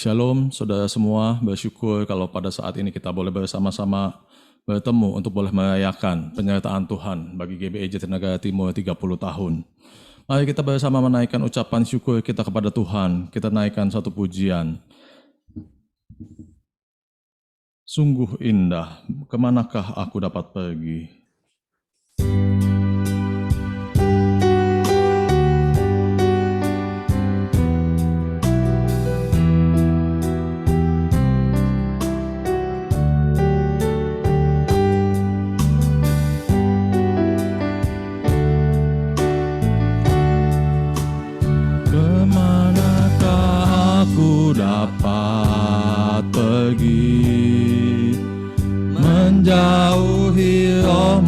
Shalom saudara semua, bersyukur kalau pada saat ini kita boleh bersama-sama bertemu untuk boleh merayakan penyertaan Tuhan bagi GBI Jatinegara Timur 30 tahun. Mari kita bersama menaikkan ucapan syukur kita kepada Tuhan, kita naikkan satu pujian. Sungguh indah, kemanakah aku dapat pergi? Dapat pergi menjauhi roh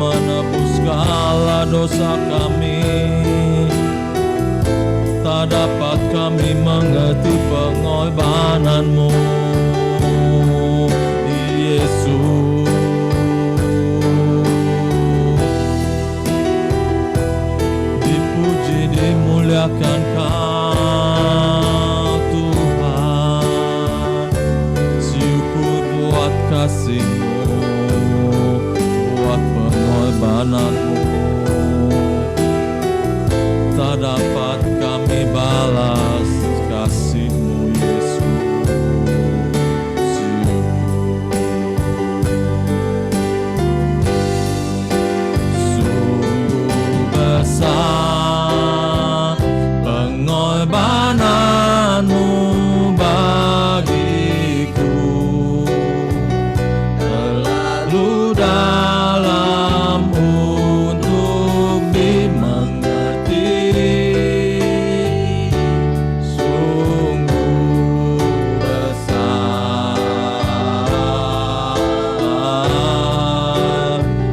menebus segala dosa kami. Tak dapat kami mengerti pengorbananmu, Yesus. Dipuji, dimuliakan Kau Tuhan. Syukur buat kasih-Mu, buat pengorbananmu. Tak dapat kami balas kasih-Mu, Yesus. Sungguh besar pengorbananmu bagiku, terlalu dalam untuk dimengerti. Sungguh besar,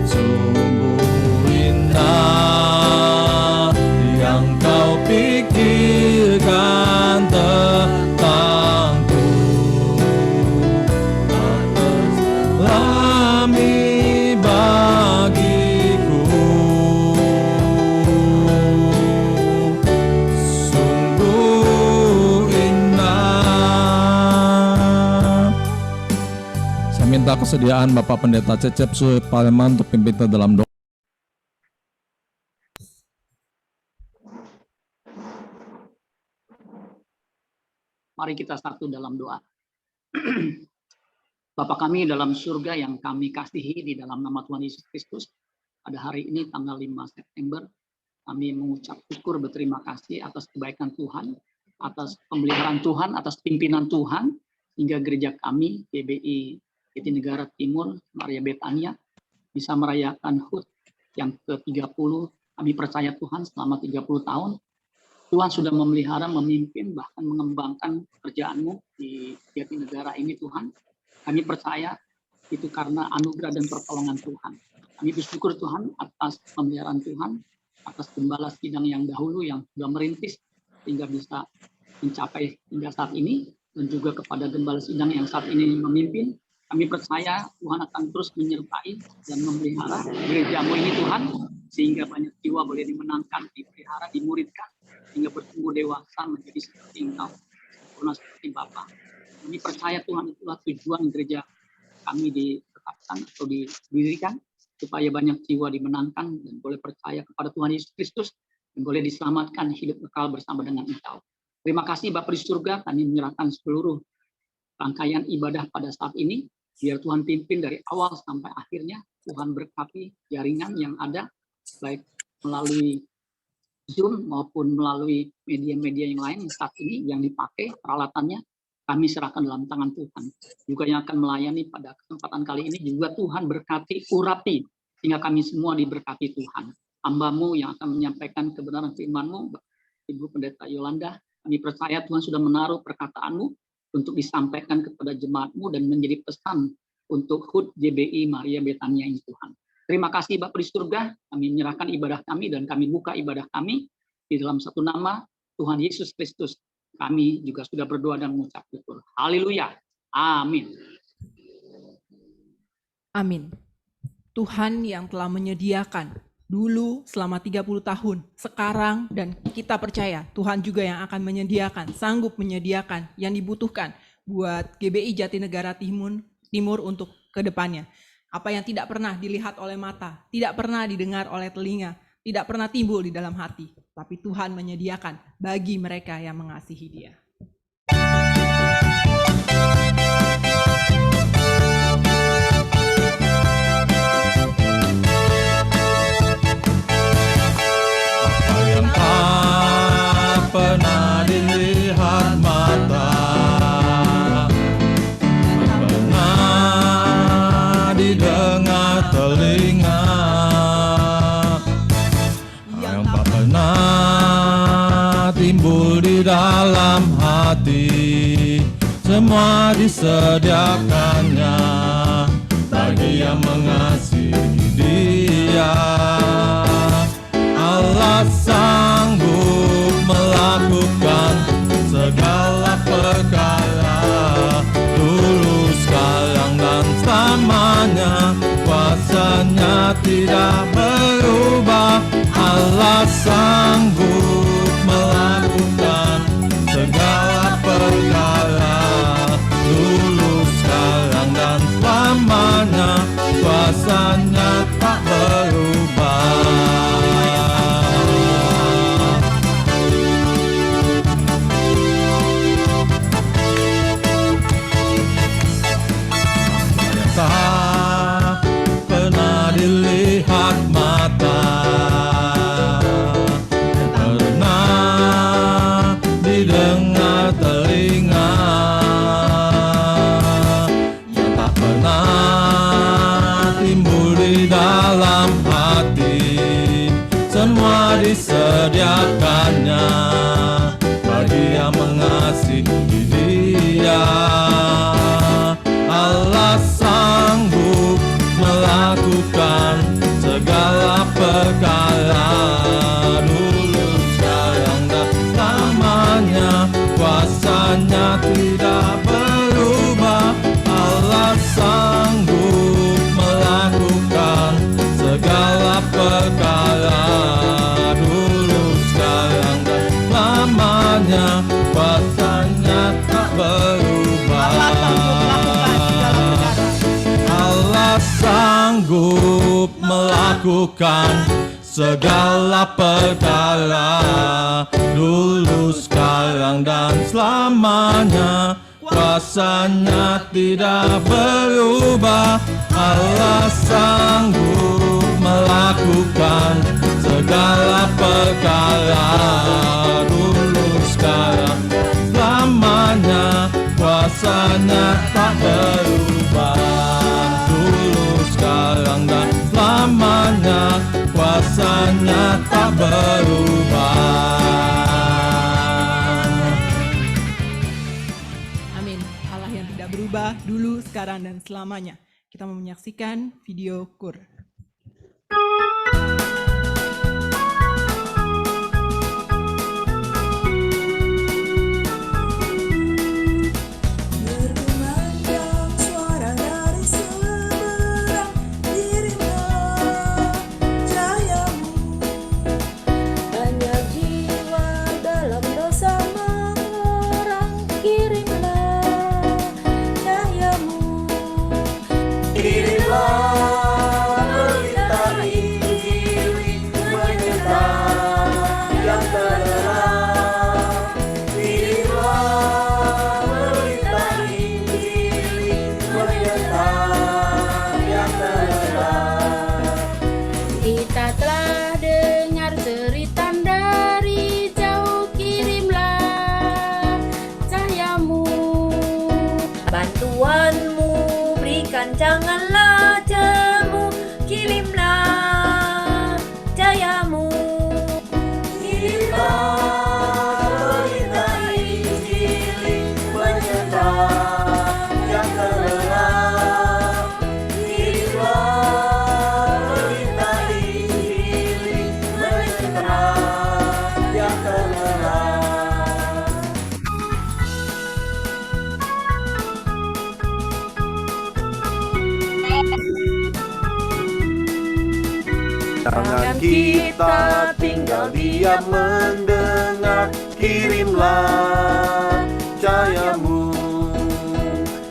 sungguh indah yang Kau pikirkan tentangku. Tak terselami bagiku. Sungguh indah. Saya minta kesediaan Bapak Pendeta Cecep Suhe Paleman untuk pimpin kita dalam doa. Mari kita satu dalam doa. Bapa kami dalam surga yang kami kasihi, di dalam nama Tuhan Yesus Kristus, pada hari ini tanggal 5 September, kami mengucap syukur berterima kasih atas kebaikan Tuhan, atas pemeliharaan Tuhan, atas pimpinan Tuhan, hingga gereja kami, GBI Jatinegara Timur, Maria Betania, bisa merayakan HUT yang ke-30. Kami percaya Tuhan selama 30 tahun, Tuhan sudah memelihara, memimpin, bahkan mengembangkan pekerjaan-Mu di Jatinegara ini Tuhan. Kami percaya itu karena anugerah dan pertolongan Tuhan. Kami bersyukur Tuhan atas pemeliharaan Tuhan, atas gembala sidang yang dahulu yang sudah merintis sehingga bisa mencapai hingga saat ini, dan juga kepada gembala sidang yang saat ini memimpin. Kami percaya Tuhan akan terus menyertai dan memelihara gereja-Mu ini Tuhan, sehingga banyak jiwa boleh dimenangkan, dipelihara, dimuridkan, hingga bertumbuh dewasa menjadi seperti Engkau, sempurna seperti Bapa. Kami percaya Tuhan itulah tujuan gereja kami ditetapkan atau didirikan, supaya banyak jiwa dimenangkan dan boleh percaya kepada Tuhan Yesus Kristus dan boleh diselamatkan hidup kekal bersama dengan Engkau. Terima kasih Bapa di surga, kami menyerahkan seluruh rangkaian ibadah pada saat ini, biar Tuhan pimpin dari awal sampai akhirnya. Tuhan berkati jaringan yang ada, baik melalui Zoom maupun melalui media-media yang lain saat ini yang dipakai peralatannya, kami serahkan dalam tangan Tuhan. Juga yang akan melayani pada kesempatan kali ini juga Tuhan berkati, urapi, sehingga kami semua diberkati Tuhan. Hamba-Mu yang akan menyampaikan kebenaran firman-Mu, Ibu Pendeta Yolanda, kami percaya Tuhan sudah menaruh perkataan-Mu untuk disampaikan kepada jemaat-Mu dan menjadi pesan untuk HUT GBI Maria Betania ini Tuhan. Terima kasih Bapak di surga, kami menyerahkan ibadah kami dan kami buka ibadah kami di dalam satu nama Tuhan Yesus Kristus. Kami juga sudah berdoa dan mengucap syukur. Haleluya. Amin. Amin. Tuhan yang telah menyediakan dulu selama 30 tahun, sekarang, dan kita percaya Tuhan juga yang akan menyediakan, sanggup menyediakan yang dibutuhkan buat GBI Jatinegara Timur untuk kedepannya. Apa yang tidak pernah dilihat oleh mata, tidak pernah didengar oleh telinga, tidak pernah timbul di dalam hati, tapi Tuhan menyediakan bagi mereka yang mengasihi Dia. Apa yang tak pernah dilihat mata, didengar telinga, yang tak pernah timbul di dalam hati, semua disediakannya bagi yang mengasihi Dia. kuasanya tidak berubah. Allah sanggup melakukan segala perkara, dulu, sekarang, dan selamanya. Kuasanya tak berubah. Tak pernah dilihat mata, pernah didengar telinga, yang tak pernah timbul di dalam hati. Semua disediakannya bagi yang mengasihi Dia. Allah sanggup melakukan segala perkara, dulu, sekarang, dan selamanya. Kuasanya tidak berubah. Allah sanggup melakukan segala perkara, dulu, sekarang, dan selamanya. Kuasanya tak berubah. Allah sanggup melakukan segala perkara, dulu, sekarang, dan selamanya. Kuasanya tidak berubah. Allah sanggup melakukan segala perkara, dulu, sekarang, selamanya. Kuasanya tak berubah, dulu, sekarang, dan selamanya. Kuasanya tak berubah. Amin. Allah yang tidak berubah dulu, sekarang, dan selamanya. Kita mau menyaksikan video KUR. Berkumandang suara dari seberang, kirimlah cahayamu. Banyak jiwa dalam dosa mengorang, kirimlah cahayamu. Kirimlah berita Injil menyertai yang terlarang. Kirimlah berita Injil menyertai yang terlarang. Kita telah dengar cerita dari jauh, kirimlah cahayamu. Bantuanmu berikan, janganlah jemu, kirimlah cahayamu. Kirimlah berita Injil menyertai yang terlarang. Kirimlah berita Injil menyertai yang terlarang. Jangan kita tinggal diam mendengar, kirimlah cahayamu.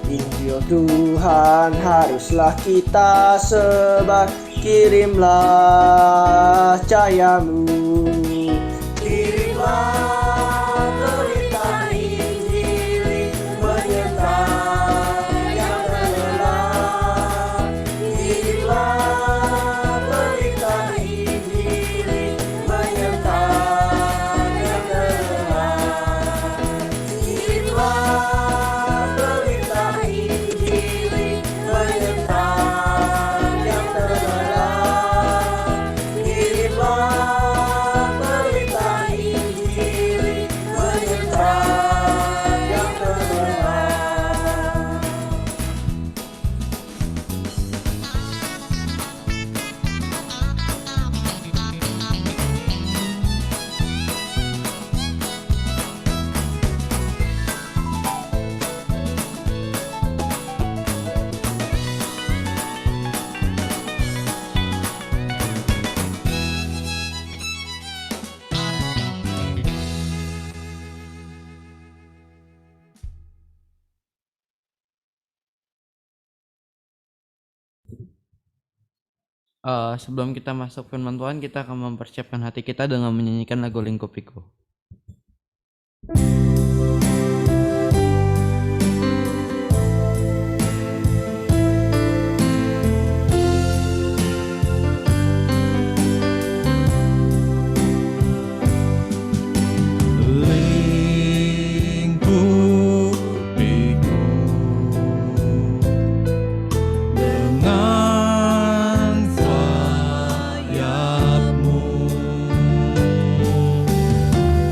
Injil Tuhan haruslah kita sebar, kirimlah cahayamu. Kirimlah berita Injil menyertai yang terlarang. Kirimlah berita Injil menyertai yang terlarang. Kirimlah berita Injil menyertai yang terlarang. Kirimlah Sebelum kita masuk firman Tuhan, kita akan mempersiapkan hati kita dengan menyanyikan lagu Lingkupiku. Lingkupiku dengan sayap-Mu,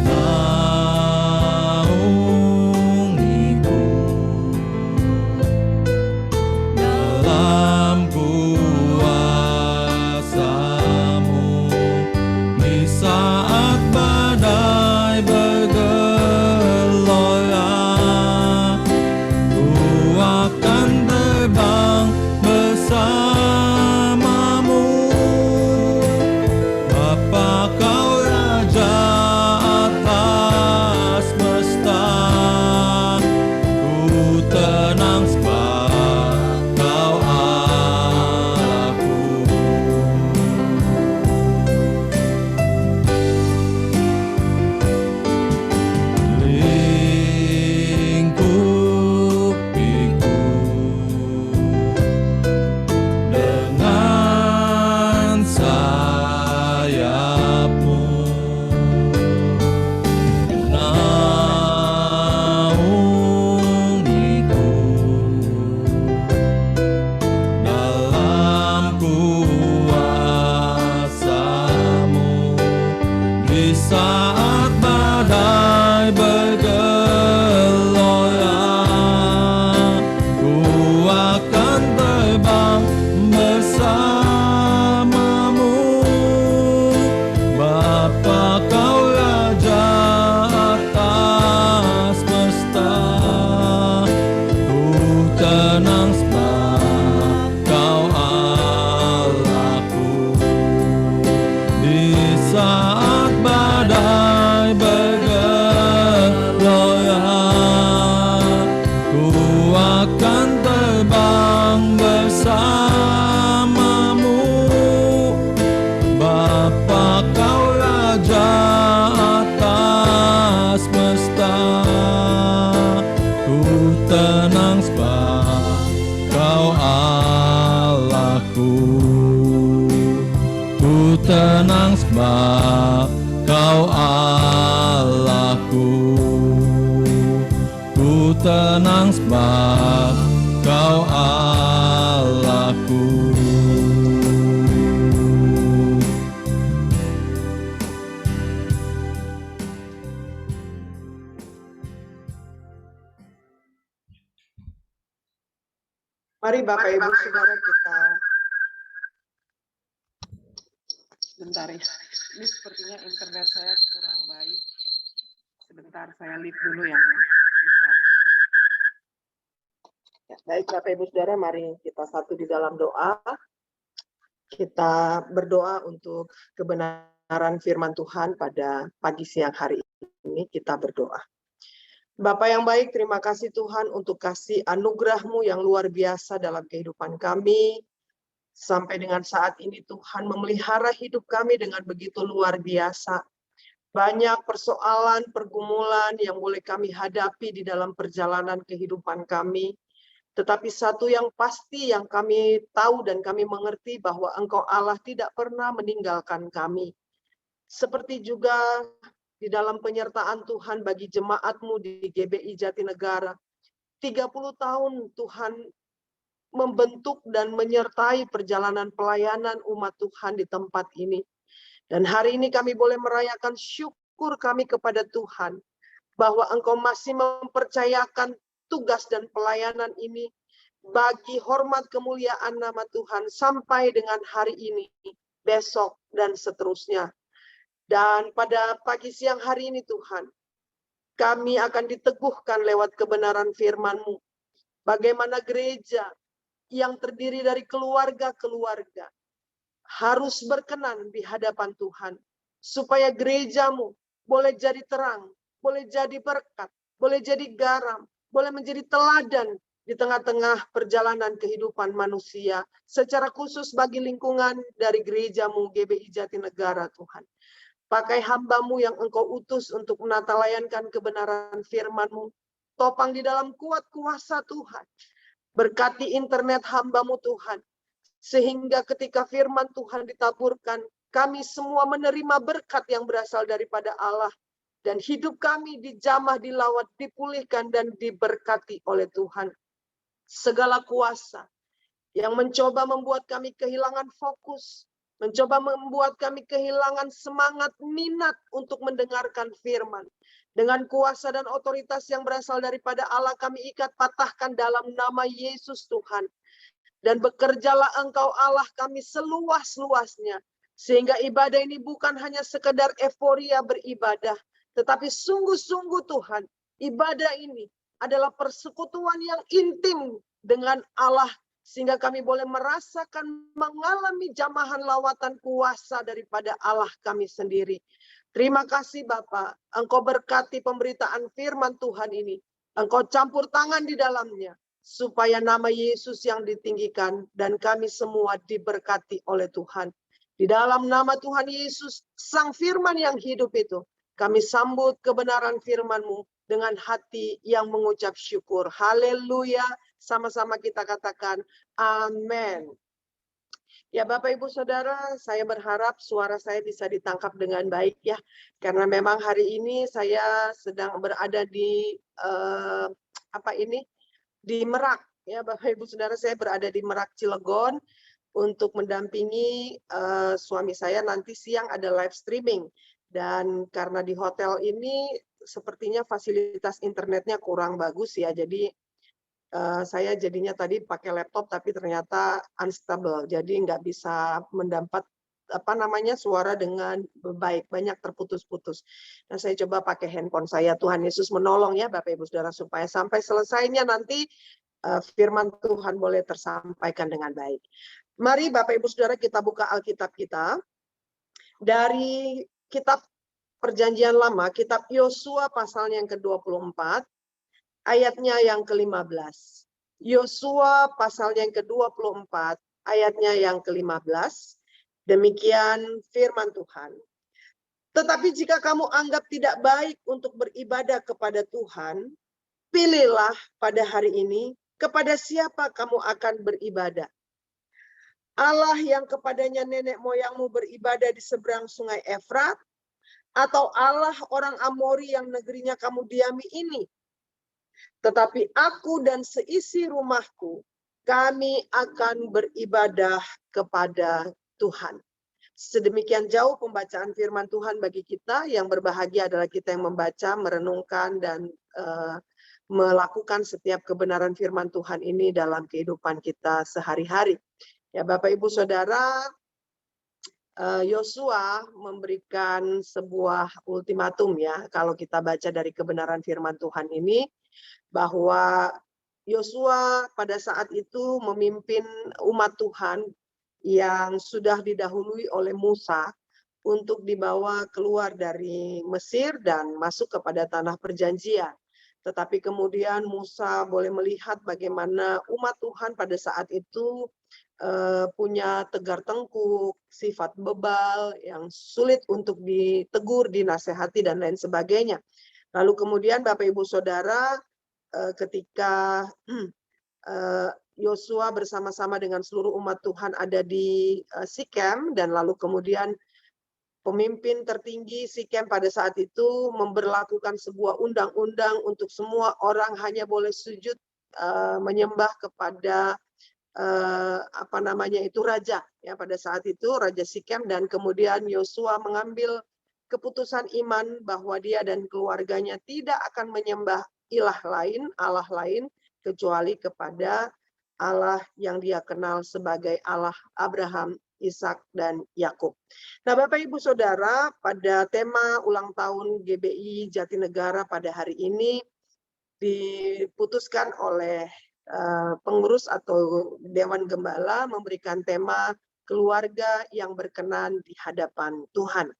naungiku dalam kuasa-Mu di saat badai bergelora. Ku akan terbang bersama-Mu, Bapa Kau Raja atas semesta. Ku tenang sebab Kau Allahku. Lingkupiku dengan sayap-Mu, naungiku dalam kuasa-Mu di saat badai bergelora. Ku akan terbang bersama-Mu, Bapa Kau Raja atas semesta. Ku tenang sebab Kau Allahku. Di saat badai bergelora, ku akan terbang bersama-Mu, Bapa Kau Raja atas semesta. Ku tenang sebab Kau Allahku. Ku tenang sebab Kau Allahku. Ku tenang sebab Kau Allahku. Mari Bapak Ibu Saudara kita sebentar ya. Ini sepertinya internet saya kurang baik. Sebentar saya lihat dulu yang besar. Ya, baik Bapak Ibu Saudara, mari kita satu di dalam doa. Kita berdoa untuk kebenaran firman Tuhan pada pagi siang hari ini. Kita berdoa. Bapa yang baik, terima kasih Tuhan untuk kasih anugerah-Mu yang luar biasa dalam kehidupan kami. Sampai dengan saat ini Tuhan memelihara hidup kami dengan begitu luar biasa. Banyak persoalan, pergumulan yang boleh kami hadapi di dalam perjalanan kehidupan kami. Tetapi satu yang pasti yang kami tahu dan kami mengerti bahwa Engkau Allah tidak pernah meninggalkan kami. Seperti juga di dalam penyertaan Tuhan bagi jemaat-Mu di GBI Jatinegara. 30 tahun Tuhan membentuk dan menyertai perjalanan pelayanan umat Tuhan di tempat ini. Dan hari ini kami boleh merayakan syukur kami kepada Tuhan bahwa Engkau masih mempercayakan tugas dan pelayanan ini bagi hormat kemuliaan nama Tuhan sampai dengan hari ini, besok, dan seterusnya. Dan pada pagi siang hari ini Tuhan, kami akan diteguhkan lewat kebenaran firman-Mu. Bagaimana gereja yang terdiri dari keluarga-keluarga harus berkenan di hadapan Tuhan. Supaya gereja-Mu boleh jadi terang, boleh jadi berkat, boleh jadi garam, boleh menjadi teladan di tengah-tengah perjalanan kehidupan manusia, secara khusus bagi lingkungan dari gerejamu GBI Jatinegara Tuhan. Pakai hamba-Mu yang Engkau utus untuk menatalayankan kebenaran firman-Mu. Topang di dalam kuat kuasa Tuhan. Berkati internet hamba-Mu Tuhan. Sehingga ketika firman Tuhan ditaburkan, kami semua menerima berkat yang berasal daripada Allah. Dan hidup kami dijamah, dilawat, dipulihkan, dan diberkati oleh Tuhan. Segala kuasa yang mencoba membuat kami kehilangan fokus, mencoba membuat kami kehilangan semangat, minat untuk mendengarkan firman. Dengan kuasa dan otoritas yang berasal daripada Allah, kami ikat, patahkan dalam nama Yesus Tuhan. Dan bekerjalah Engkau Allah kami seluas-luasnya. Sehingga ibadah ini bukan hanya sekedar euforia beribadah, tetapi sungguh-sungguh Tuhan, ibadah ini adalah persekutuan yang intim dengan Allah, sehingga kami boleh merasakan, mengalami jamahan lawatan kuasa daripada Allah kami sendiri. Terima kasih Bapa, Engkau berkati pemberitaan firman Tuhan ini. Engkau campur tangan di dalamnya, supaya nama Yesus yang ditinggikan dan kami semua diberkati oleh Tuhan. Di dalam nama Tuhan Yesus, Sang Firman yang hidup itu, kami sambut kebenaran firman-Mu dengan hati yang mengucap syukur. Haleluya. Sama-sama kita katakan amin. Ya Bapak Ibu Saudara, saya berharap suara saya bisa ditangkap dengan baik ya. Karena memang hari ini saya sedang berada di di Merak ya Bapak Ibu Saudara, saya berada di Merak Cilegon untuk mendampingi suami saya. Nanti siang ada live streaming. Dan karena di hotel ini sepertinya fasilitas internetnya kurang bagus ya, jadi saya jadinya tadi pakai laptop tapi ternyata unstable, jadi nggak bisa mendapat suara dengan baik, banyak terputus-putus. Nah, saya coba pakai handphone saya. Tuhan Yesus menolong ya Bapak Ibu Saudara, supaya sampai selesainya nanti firman Tuhan boleh tersampaikan dengan baik. Mari Bapak Ibu Saudara kita buka Alkitab kita dari Kitab Perjanjian Lama, Kitab Yosua pasal yang ke-24, ayatnya yang ke-15. Yosua pasal yang ke-24, ayatnya yang ke-15. Demikian firman Tuhan. Tetapi jika kamu anggap tidak baik untuk beribadah kepada Tuhan, pilihlah pada hari ini kepada siapa kamu akan beribadah. Allah yang kepadanya nenek moyangmu beribadah di seberang sungai Efrat, atau Allah orang Amori yang negerinya kamu diami ini. Tetapi aku dan seisi rumahku, kami akan beribadah kepada Tuhan. Sedemikian jauh pembacaan firman Tuhan bagi kita. Yang berbahagia adalah kita yang membaca, merenungkan, dan melakukan setiap kebenaran firman Tuhan ini dalam kehidupan kita sehari-hari. Ya Bapak Ibu Saudara, Yosua memberikan sebuah ultimatum ya, kalau kita baca dari kebenaran firman Tuhan ini, bahwa Yosua pada saat itu memimpin umat Tuhan yang sudah didahului oleh Musa untuk dibawa keluar dari Mesir dan masuk kepada tanah perjanjian. Tetapi kemudian Musa boleh melihat bagaimana umat Tuhan pada saat itu punya tegar tengkuk, sifat bebal yang sulit untuk ditegur, dinasehati, dan lain sebagainya. Lalu kemudian Bapak Ibu Saudara, ketika Yosua bersama-sama dengan seluruh umat Tuhan ada di Sikem, dan lalu kemudian pemimpin tertinggi Sikem pada saat itu memberlakukan sebuah undang-undang untuk semua orang hanya boleh sujud menyembah kepada raja ya, pada saat itu Raja Sikem. Dan kemudian Yosua mengambil keputusan iman bahwa dia dan keluarganya tidak akan menyembah ilah lain, Allah lain, kecuali kepada Allah yang dia kenal sebagai Allah Abraham, Ishak, dan Yakub. Nah Bapak Ibu Saudara, pada tema ulang tahun GBI Jatinegara pada hari ini diputuskan oleh pengurus atau Dewan Gembala memberikan tema keluarga yang berkenan di hadapan Tuhan.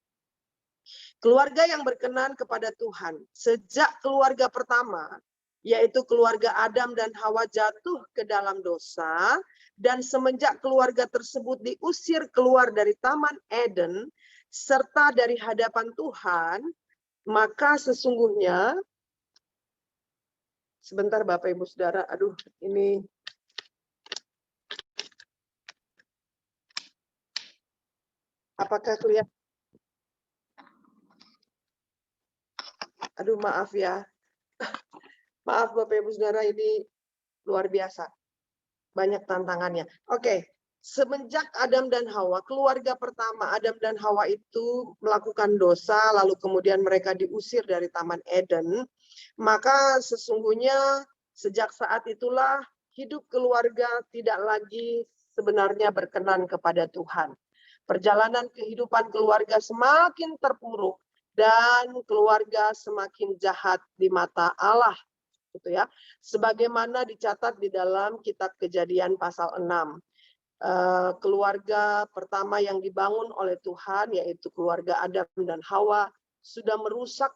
Keluarga yang berkenan kepada Tuhan. Sejak keluarga pertama yaitu keluarga Adam dan Hawa jatuh ke dalam dosa, dan semenjak keluarga tersebut diusir keluar dari Taman Eden, serta dari hadapan Tuhan, maka sesungguhnya, sebentar Bapak Ibu Saudara, aduh ini apakah kelihatan? Aduh maaf ya. Maaf Bapak Ibu Saudara, ini luar biasa. Banyak tantangannya. Oke, semenjak Adam dan Hawa, keluarga pertama Adam dan Hawa itu melakukan dosa, lalu kemudian mereka diusir dari Taman Eden, maka sesungguhnya sejak saat itulah hidup keluarga tidak lagi sebenarnya berkenan kepada Tuhan. Perjalanan kehidupan keluarga semakin terpuruk dan keluarga semakin jahat di mata Allah, gitu ya. Sebagaimana dicatat di dalam kitab Kejadian pasal 6. Keluarga pertama yang dibangun oleh Tuhan, yaitu keluarga Adam dan Hawa, sudah merusak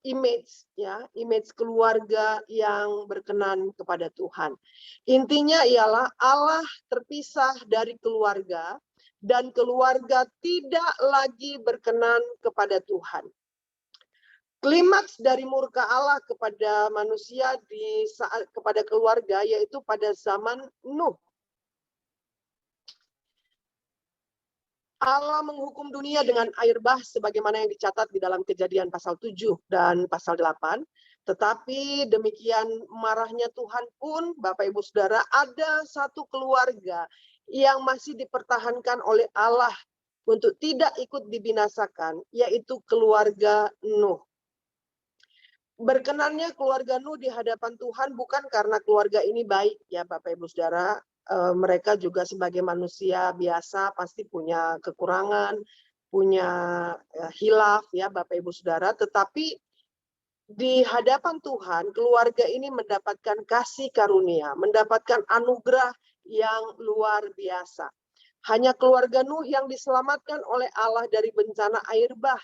image keluarga yang berkenan kepada Tuhan. Intinya ialah Allah terpisah dari keluarga dan keluarga tidak lagi berkenan kepada Tuhan. Klimaks dari murka Allah kepada manusia kepada keluarga yaitu pada zaman Nuh. Allah menghukum dunia dengan air bah sebagaimana yang dicatat di dalam Kejadian pasal 7 dan pasal 8. Tetapi demikian marahnya Tuhan pun, Bapak Ibu Saudara, ada satu keluarga yang masih dipertahankan oleh Allah untuk tidak ikut dibinasakan, yaitu keluarga Nuh. Berkenannya keluarga Nuh di hadapan Tuhan bukan karena keluarga ini baik ya Bapak Ibu Saudara. Mereka juga sebagai manusia biasa pasti punya kekurangan, punya hilaf ya Bapak Ibu Saudara. Tetapi di hadapan Tuhan keluarga ini mendapatkan kasih karunia, mendapatkan anugerah yang luar biasa. Hanya keluarga Nuh yang diselamatkan oleh Allah dari bencana air bah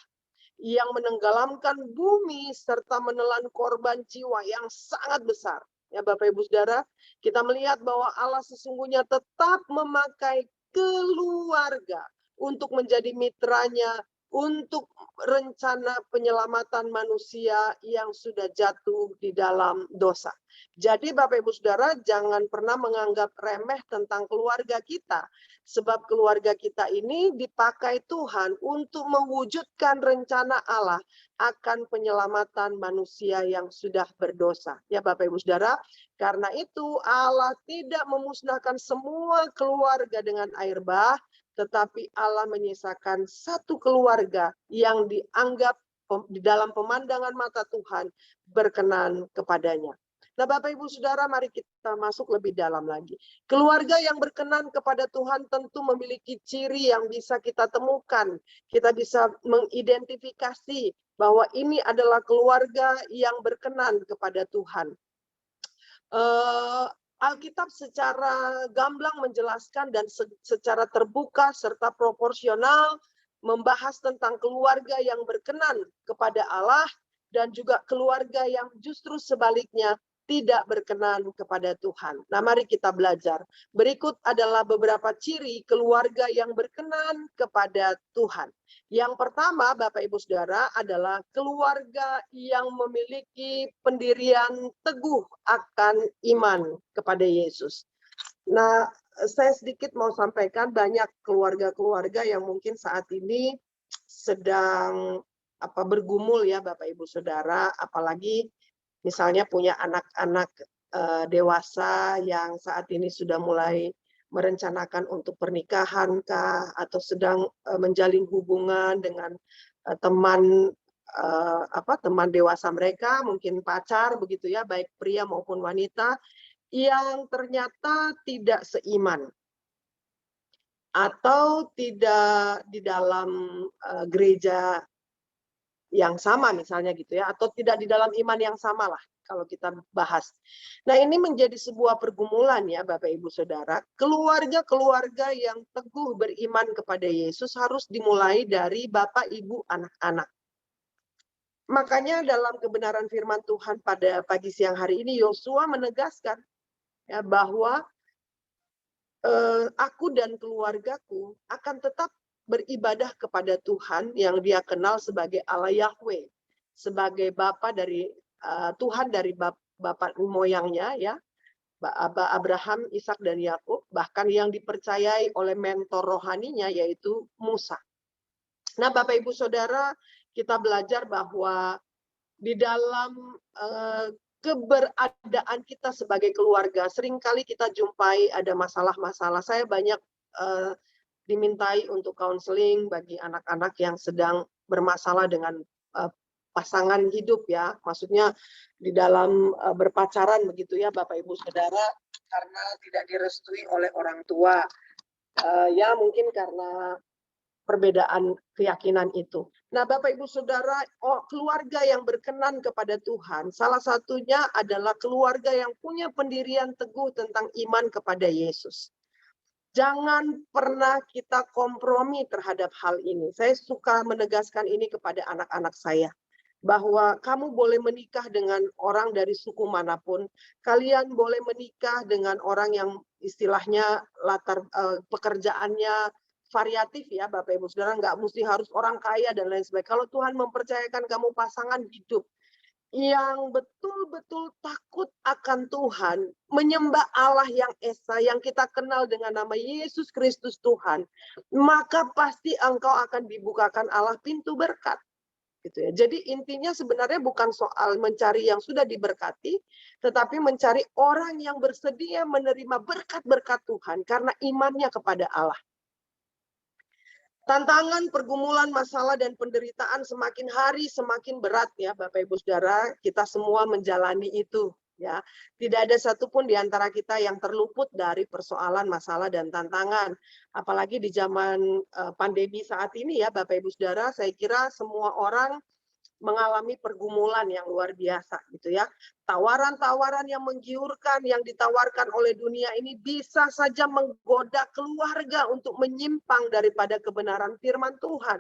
yang menenggelamkan bumi serta menelan korban jiwa yang sangat besar. Ya Bapak Ibu Saudara, kita melihat bahwa Allah sesungguhnya tetap memakai keluarga untuk menjadi mitranya, untuk rencana penyelamatan manusia yang sudah jatuh di dalam dosa. Jadi Bapak Ibu Saudara, jangan pernah menganggap remeh tentang keluarga kita. Sebab keluarga kita ini dipakai Tuhan untuk mewujudkan rencana Allah akan penyelamatan manusia yang sudah berdosa. Ya Bapak Ibu Saudara, karena itu Allah tidak memusnahkan semua keluarga dengan air bah, tetapi Allah menyisakan satu keluarga yang dianggap di dalam pemandangan mata Tuhan berkenan kepadanya. Nah Bapak Ibu Saudara, mari kita masuk lebih dalam lagi. Keluarga yang berkenan kepada Tuhan tentu memiliki ciri yang bisa kita temukan. Kita bisa mengidentifikasi bahwa ini adalah keluarga yang berkenan kepada Tuhan. Alkitab secara gamblang menjelaskan dan secara terbuka serta proporsional membahas tentang keluarga yang berkenan kepada Allah dan juga keluarga yang justru sebaliknya tidak berkenan kepada Tuhan. Nah, mari kita belajar. Berikut adalah beberapa ciri keluarga yang berkenan kepada Tuhan. Yang pertama, Bapak Ibu Saudara, adalah keluarga yang memiliki pendirian teguh akan iman kepada Yesus. Nah, saya sedikit mau sampaikan banyak keluarga-keluarga yang mungkin saat ini sedang bergumul ya Bapak Ibu Saudara, apalagi misalnya punya anak-anak dewasa yang saat ini sudah mulai merencanakan untuk pernikahan kah, atau sedang menjalin hubungan dengan teman dewasa mereka, mungkin pacar begitu ya, baik pria maupun wanita, yang ternyata tidak seiman atau tidak di dalam gereja yang sama misalnya gitu ya, atau tidak di dalam iman yang sama lah kalau kita bahas. Nah, ini menjadi sebuah pergumulan ya Bapak Ibu Saudara. Keluarga-keluarga yang teguh beriman kepada Yesus harus dimulai dari Bapak Ibu anak-anak. Makanya dalam kebenaran firman Tuhan pada pagi siang hari ini, Yosua menegaskan ya, bahwa aku dan keluargaku akan tetap beribadah kepada Tuhan yang dia kenal sebagai Allah Yahweh, sebagai Bapa dari Tuhan dari bapak moyangnya ya, Abraham, Ishak dan Yakub, bahkan yang dipercayai oleh mentor rohaninya yaitu Musa. Nah, Bapak Ibu Saudara, kita belajar bahwa di dalam keberadaan kita sebagai keluarga, seringkali kita jumpai ada masalah-masalah. Saya banyak dimintai untuk counseling bagi anak-anak yang sedang bermasalah dengan pasangan hidup ya. Maksudnya di dalam berpacaran begitu ya Bapak Ibu Saudara, karena tidak direstui oleh orang tua. Ya mungkin karena perbedaan keyakinan itu. Nah, Bapak Ibu Saudara, keluarga yang berkenan kepada Tuhan, salah satunya adalah keluarga yang punya pendirian teguh tentang iman kepada Yesus. Jangan pernah kita kompromi terhadap hal ini. Saya suka menegaskan ini kepada anak-anak saya, bahwa kamu boleh menikah dengan orang dari suku manapun, kalian boleh menikah dengan orang yang istilahnya latar pekerjaannya variatif ya Bapak Ibu Saudara, nggak mesti harus orang kaya dan lain sebagainya. Kalau Tuhan mempercayakan kamu pasangan hidup yang betul-betul takut akan Tuhan, menyembah Allah yang esa, yang kita kenal dengan nama Yesus Kristus Tuhan, maka pasti engkau akan dibukakan Allah pintu berkat. Gitu ya. Jadi intinya sebenarnya bukan soal mencari yang sudah diberkati, tetapi mencari orang yang bersedia menerima berkat-berkat Tuhan karena imannya kepada Allah. Tantangan, pergumulan, masalah, dan penderitaan semakin hari semakin berat ya Bapak Ibu Saudara, kita semua menjalani itu ya. Tidak ada satupun di antara kita yang terluput dari persoalan, masalah, dan tantangan. Apalagi di zaman pandemi saat ini ya Bapak Ibu Saudara, saya kira semua orang mengalami pergumulan yang luar biasa gitu ya. Tawaran-tawaran yang menggiurkan yang ditawarkan oleh dunia ini bisa saja menggoda keluarga untuk menyimpang daripada kebenaran firman Tuhan.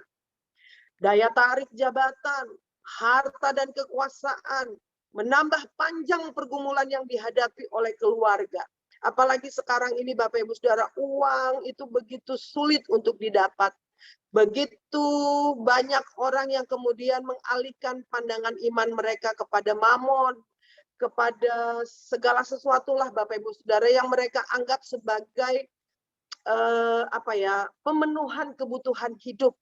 Daya tarik jabatan, harta dan kekuasaan menambah panjang pergumulan yang dihadapi oleh keluarga. Apalagi sekarang ini Bapak Ibu Saudara, uang itu begitu sulit untuk didapat. Begitu banyak orang yang kemudian mengalihkan pandangan iman mereka kepada mamon, kepada segala sesuatu lah Bapak Ibu Saudara yang mereka anggap sebagai pemenuhan kebutuhan hidup.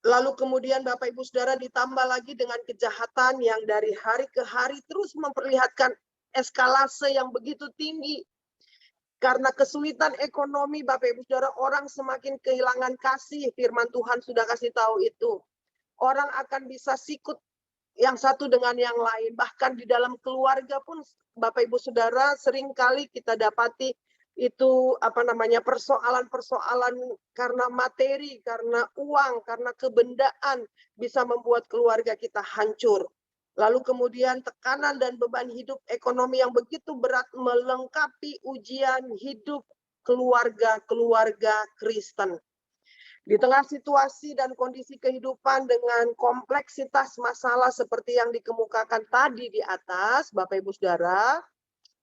Lalu kemudian Bapak Ibu Saudara ditambah lagi dengan kejahatan yang dari hari ke hari terus memperlihatkan eskalase yang begitu tinggi. Karena kesulitan ekonomi, Bapak Ibu Saudara, orang semakin kehilangan kasih. Firman Tuhan sudah kasih tahu itu. Orang akan bisa sikut yang satu dengan yang lain. Bahkan di dalam keluarga pun, Bapak Ibu Saudara, seringkali kita dapati itu persoalan-persoalan karena materi, karena uang, karena kebendaan bisa membuat keluarga kita hancur. Lalu kemudian tekanan dan beban hidup ekonomi yang begitu berat melengkapi ujian hidup keluarga-keluarga Kristen. Di tengah situasi dan kondisi kehidupan dengan kompleksitas masalah seperti yang dikemukakan tadi di atas, Bapak Ibu Saudara,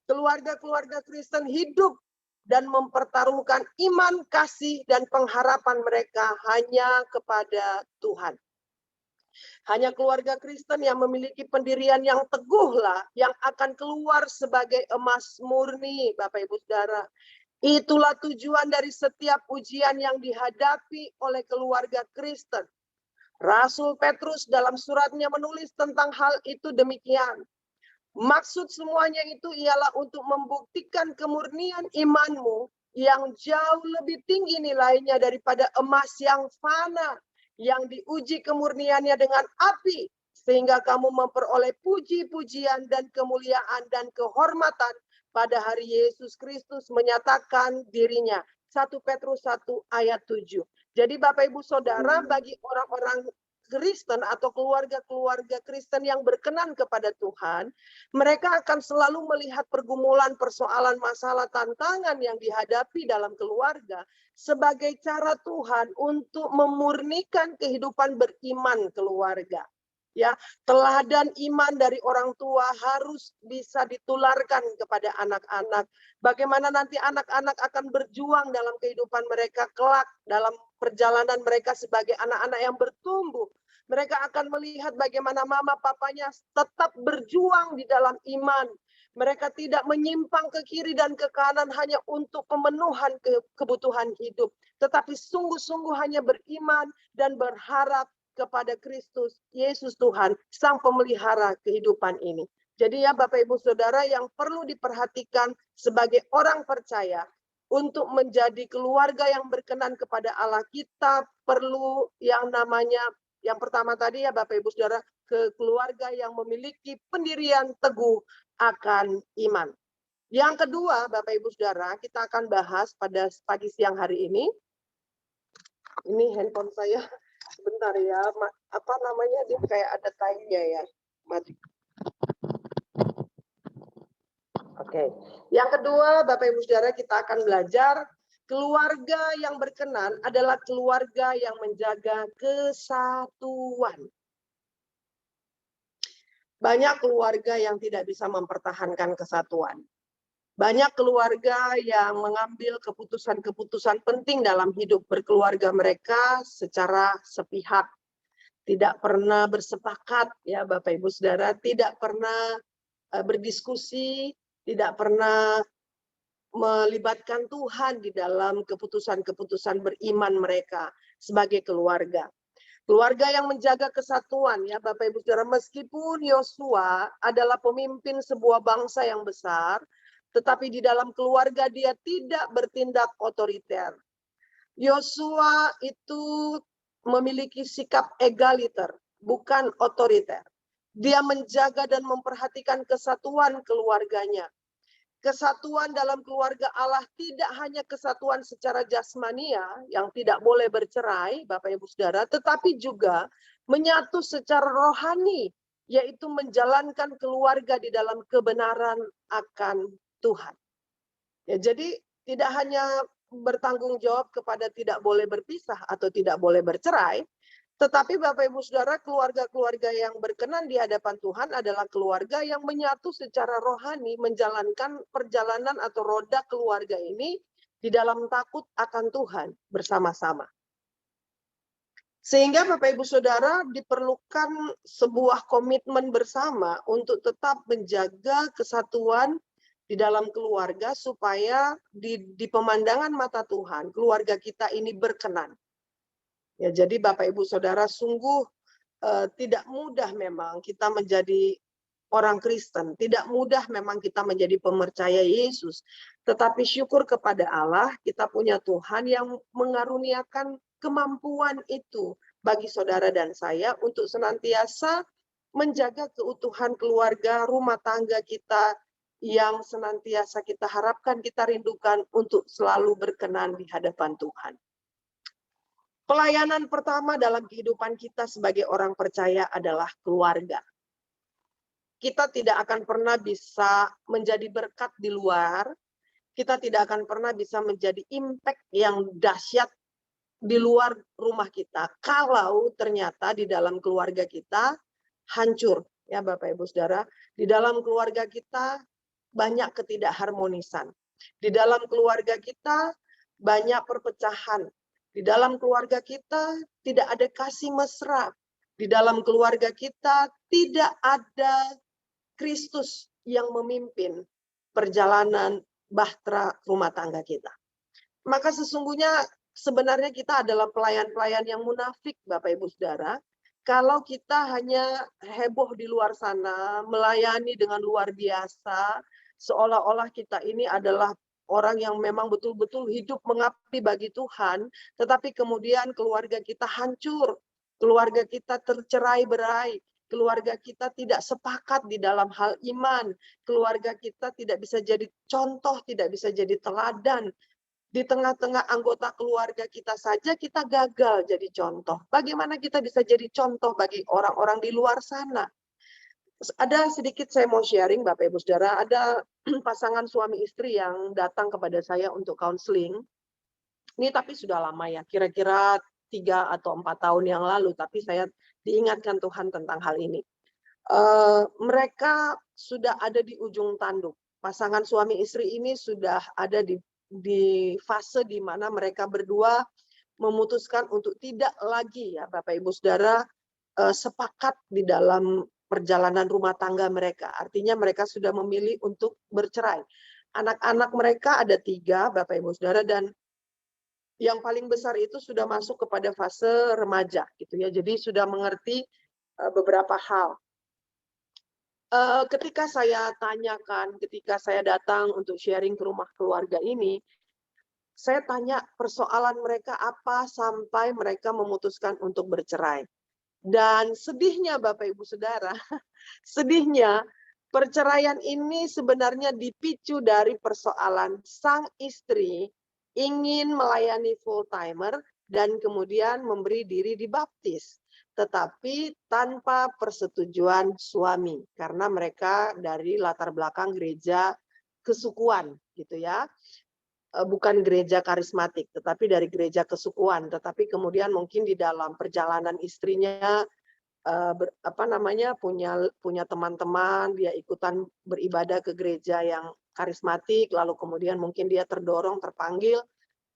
keluarga-keluarga Kristen hidup dan mempertaruhkan iman, kasih, dan pengharapan mereka hanya kepada Tuhan. Hanya keluarga Kristen yang memiliki pendirian yang teguhlah yang akan keluar sebagai emas murni, Bapak Ibu Saudara. Itulah tujuan dari setiap ujian yang dihadapi oleh keluarga Kristen. Rasul Petrus dalam suratnya menulis tentang hal itu demikian. Maksud semuanya itu ialah untuk membuktikan kemurnian imanmu yang jauh lebih tinggi nilainya daripada emas yang fana, yang diuji kemurniannya dengan api, sehingga kamu memperoleh puji-pujian dan kemuliaan dan kehormatan pada hari Yesus Kristus menyatakan dirinya. 1 Petrus 1 ayat 7. Jadi Bapak Ibu Saudara, bagi orang-orang Kristen atau keluarga-keluarga Kristen yang berkenan kepada Tuhan, mereka akan selalu melihat pergumulan, persoalan, masalah, tantangan yang dihadapi dalam keluarga sebagai cara Tuhan untuk memurnikan kehidupan beriman keluarga. Ya, teladan iman dari orang tua harus bisa ditularkan kepada anak-anak. Bagaimana nanti anak-anak akan berjuang dalam kehidupan mereka kelak, dalam perjalanan mereka sebagai anak-anak yang bertumbuh. Mereka akan melihat bagaimana mama papanya tetap berjuang di dalam iman. Mereka tidak menyimpang ke kiri dan ke kanan hanya untuk pemenuhan kebutuhan hidup, tetapi sungguh-sungguh hanya beriman dan berharap kepada Kristus, Yesus Tuhan, Sang Pemelihara kehidupan ini. Jadi ya Bapak Ibu Saudara, yang perlu diperhatikan sebagai orang percaya untuk menjadi keluarga yang berkenan kepada Allah, kita perlu yang namanya, yang pertama tadi ya Bapak Ibu Saudara, keluarga yang memiliki pendirian teguh akan iman. Yang kedua Bapak Ibu Saudara, kita akan bahas pada pagi siang hari ini. Ini handphone saya. Sebentar ya, apa namanya, dia kayak ada time-nya ya. Oke. Yang kedua, Bapak Ibu Saudara, kita akan belajar keluarga yang berkenan adalah keluarga yang menjaga kesatuan. Banyak keluarga yang tidak bisa mempertahankan kesatuan. Banyak keluarga yang mengambil keputusan-keputusan penting dalam hidup berkeluarga mereka secara sepihak. Tidak pernah bersepakat, ya Bapak Ibu Saudara, tidak pernah berdiskusi, tidak pernah melibatkan Tuhan di dalam keputusan-keputusan beriman mereka sebagai keluarga. Keluarga yang menjaga kesatuan, ya Bapak Ibu Saudara, meskipun Yosua adalah pemimpin sebuah bangsa yang besar, tetapi di dalam keluarga dia tidak bertindak otoriter. Yosua itu memiliki sikap egaliter, bukan otoriter. Dia menjaga dan memperhatikan kesatuan keluarganya. Kesatuan dalam keluarga Allah tidak hanya kesatuan secara jasmania yang tidak boleh bercerai, Bapak Ibu Saudara, tetapi juga menyatu secara rohani, yaitu menjalankan keluarga di dalam kebenaran akan Tuhan. Ya, jadi tidak hanya bertanggung jawab kepada tidak boleh berpisah atau tidak boleh bercerai, tetapi Bapak Ibu Saudara, keluarga-keluarga yang berkenan di hadapan Tuhan adalah keluarga yang menyatu secara rohani, menjalankan perjalanan atau roda keluarga ini di dalam takut akan Tuhan bersama-sama. Sehingga Bapak Ibu Saudara, diperlukan sebuah komitmen bersama untuk tetap menjaga kesatuan di dalam keluarga supaya di pemandangan mata Tuhan keluarga kita ini berkenan. Ya, jadi Bapak Ibu Saudara, sungguh tidak mudah memang kita menjadi orang Kristen, tidak mudah memang kita menjadi pemercaya Yesus. Tetapi syukur kepada Allah, kita punya Tuhan yang mengaruniakan kemampuan itu bagi saudara dan saya untuk senantiasa menjaga keutuhan keluarga, rumah tangga kita, yang senantiasa kita harapkan, kita rindukan untuk selalu berkenan di hadapan Tuhan. Pelayanan pertama dalam kehidupan kita sebagai orang percaya adalah keluarga. Kita tidak akan pernah bisa menjadi berkat di luar, kita tidak akan pernah bisa menjadi impact yang dahsyat di luar rumah kita, kalau ternyata di dalam keluarga kita hancur. Ya Bapak Ibu Saudara, di dalam keluarga kita banyak ketidakharmonisan. Di dalam keluarga kita banyak perpecahan. Di dalam keluarga kita tidak ada kasih mesra. Di dalam keluarga kita tidak ada Kristus yang memimpin perjalanan bahtera rumah tangga kita. Maka sesungguhnya sebenarnya kita adalah pelayan-pelayan yang munafik, Bapak Ibu Saudara. Kalau kita hanya heboh di luar sana, melayani dengan luar biasa, seolah-olah kita ini adalah orang yang memang betul-betul hidup mengabdi bagi Tuhan, tetapi kemudian keluarga kita hancur, keluarga kita tercerai-berai, keluarga kita tidak sepakat di dalam hal iman, keluarga kita tidak bisa jadi contoh, tidak bisa jadi teladan, Di tengah-tengah anggota keluarga kita saja kita gagal jadi contoh. Bagaimana kita bisa jadi contoh bagi orang-orang di luar sana? Ada sedikit saya mau sharing, Bapak Ibu Saudara, ada pasangan suami istri yang datang kepada saya untuk counseling. Ini tapi sudah lama ya, kira-kira 3 atau 4 tahun yang lalu, tapi saya diingatkan Tuhan tentang hal ini. Mereka sudah ada di ujung tanduk. Pasangan suami istri ini sudah ada di fase di mana mereka berdua memutuskan untuk tidak lagi ya Bapak Ibu Saudara sepakat di dalam perjalanan rumah tangga mereka. Artinya mereka sudah memilih untuk bercerai. Anak-anak mereka ada 3 Bapak Ibu Saudara, dan yang paling besar itu sudah masuk kepada fase remaja gitu ya. Jadi sudah mengerti beberapa hal. Ketika saya tanyakan, ketika saya datang untuk sharing ke rumah keluarga ini, saya tanya persoalan mereka apa sampai mereka memutuskan untuk bercerai. Dan sedihnya Bapak Ibu Saudara, sedihnya perceraian ini sebenarnya dipicu dari persoalan sang istri ingin melayani full timer dan kemudian memberi diri dibaptis, tetapi tanpa persetujuan suami karena mereka dari latar belakang gereja kesukuan gitu ya. Bukan gereja karismatik, tetapi dari gereja kesukuan. Tetapi kemudian mungkin di dalam perjalanan istrinya punya teman-teman, dia ikutan beribadah ke gereja yang karismatik, lalu kemudian mungkin dia terdorong, terpanggil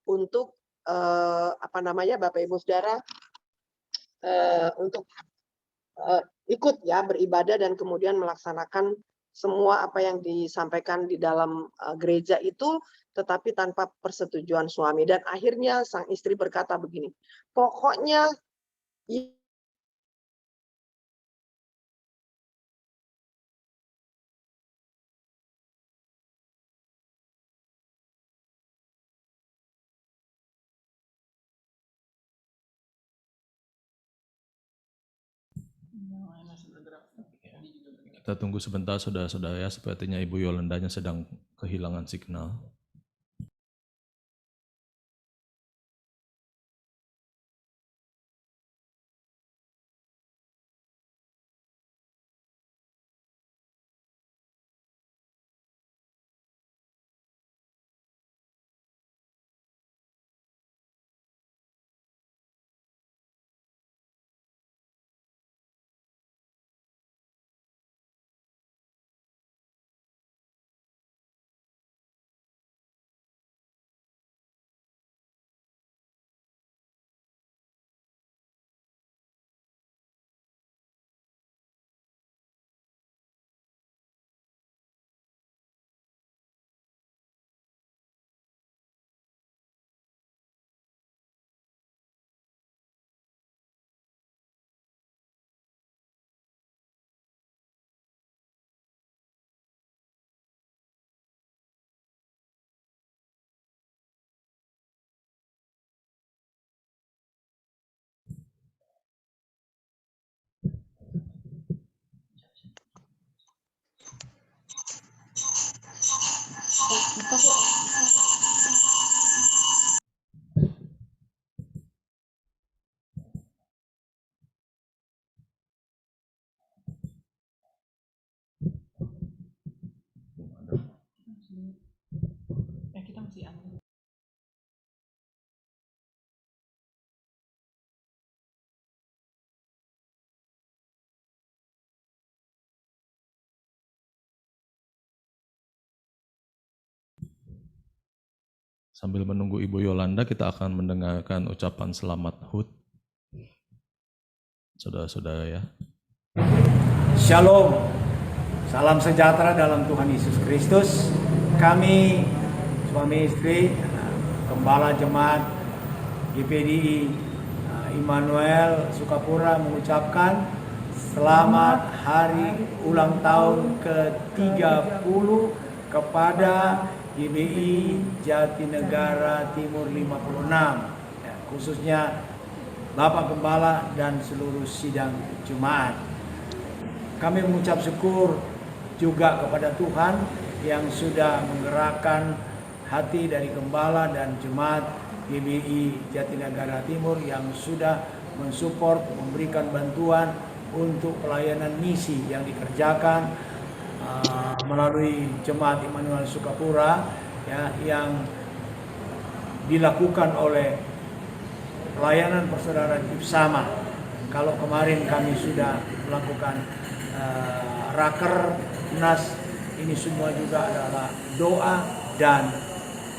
untuk Bapak Ibu Saudara untuk ikut ya beribadah dan kemudian melaksanakan semua apa yang disampaikan di dalam gereja itu, tetapi tanpa persetujuan suami. Dan akhirnya sang istri berkata begini, pokoknya Kita tunggu sebentar saudara-saudara ya, sepertinya Ibu Yolandanya sedang kehilangan signal. Sambil menunggu Ibu Yolanda, kita akan mendengarkan ucapan selamat HUT. Saudara-saudara ya. Shalom, salam sejahtera dalam Tuhan Yesus Kristus. Kami suami istri, Gembala Jemaat GPDI Immanuel Sukapura mengucapkan selamat hari ulang tahun ke-30 kepada GBI Jatinegara Timur 56, ya, khususnya Bapak Gembala dan seluruh sidang jemaat. Kami mengucap syukur juga kepada Tuhan yang sudah menggerakkan hati dari gembala dan jemaat GBI Jatinegara Timur yang sudah mensupport, memberikan bantuan untuk pelayanan misi yang dikerjakan melalui Jemaat Immanuel Sukapura ya, yang dilakukan oleh pelayanan persaudaraan hidup sama. Kalau kemarin kami sudah melakukan raker nas, ini semua juga adalah doa dan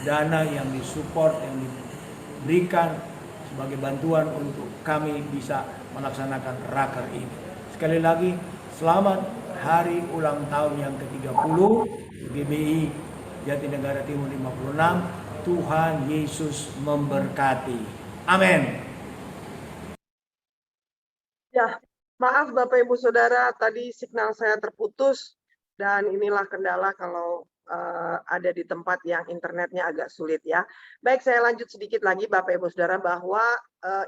dana yang disupport, yang diberikan sebagai bantuan untuk kami bisa melaksanakan raker ini. Sekali lagi, selamat hari ulang tahun yang ke-30 GBI Jatinegara Timur 56. Tuhan Yesus memberkati. Amin. Ya, maaf Bapak Ibu Saudara, tadi signal saya terputus dan inilah kendala kalau ada di tempat yang internetnya agak sulit ya. Baik, saya lanjut sedikit lagi Bapak Ibu Saudara bahwa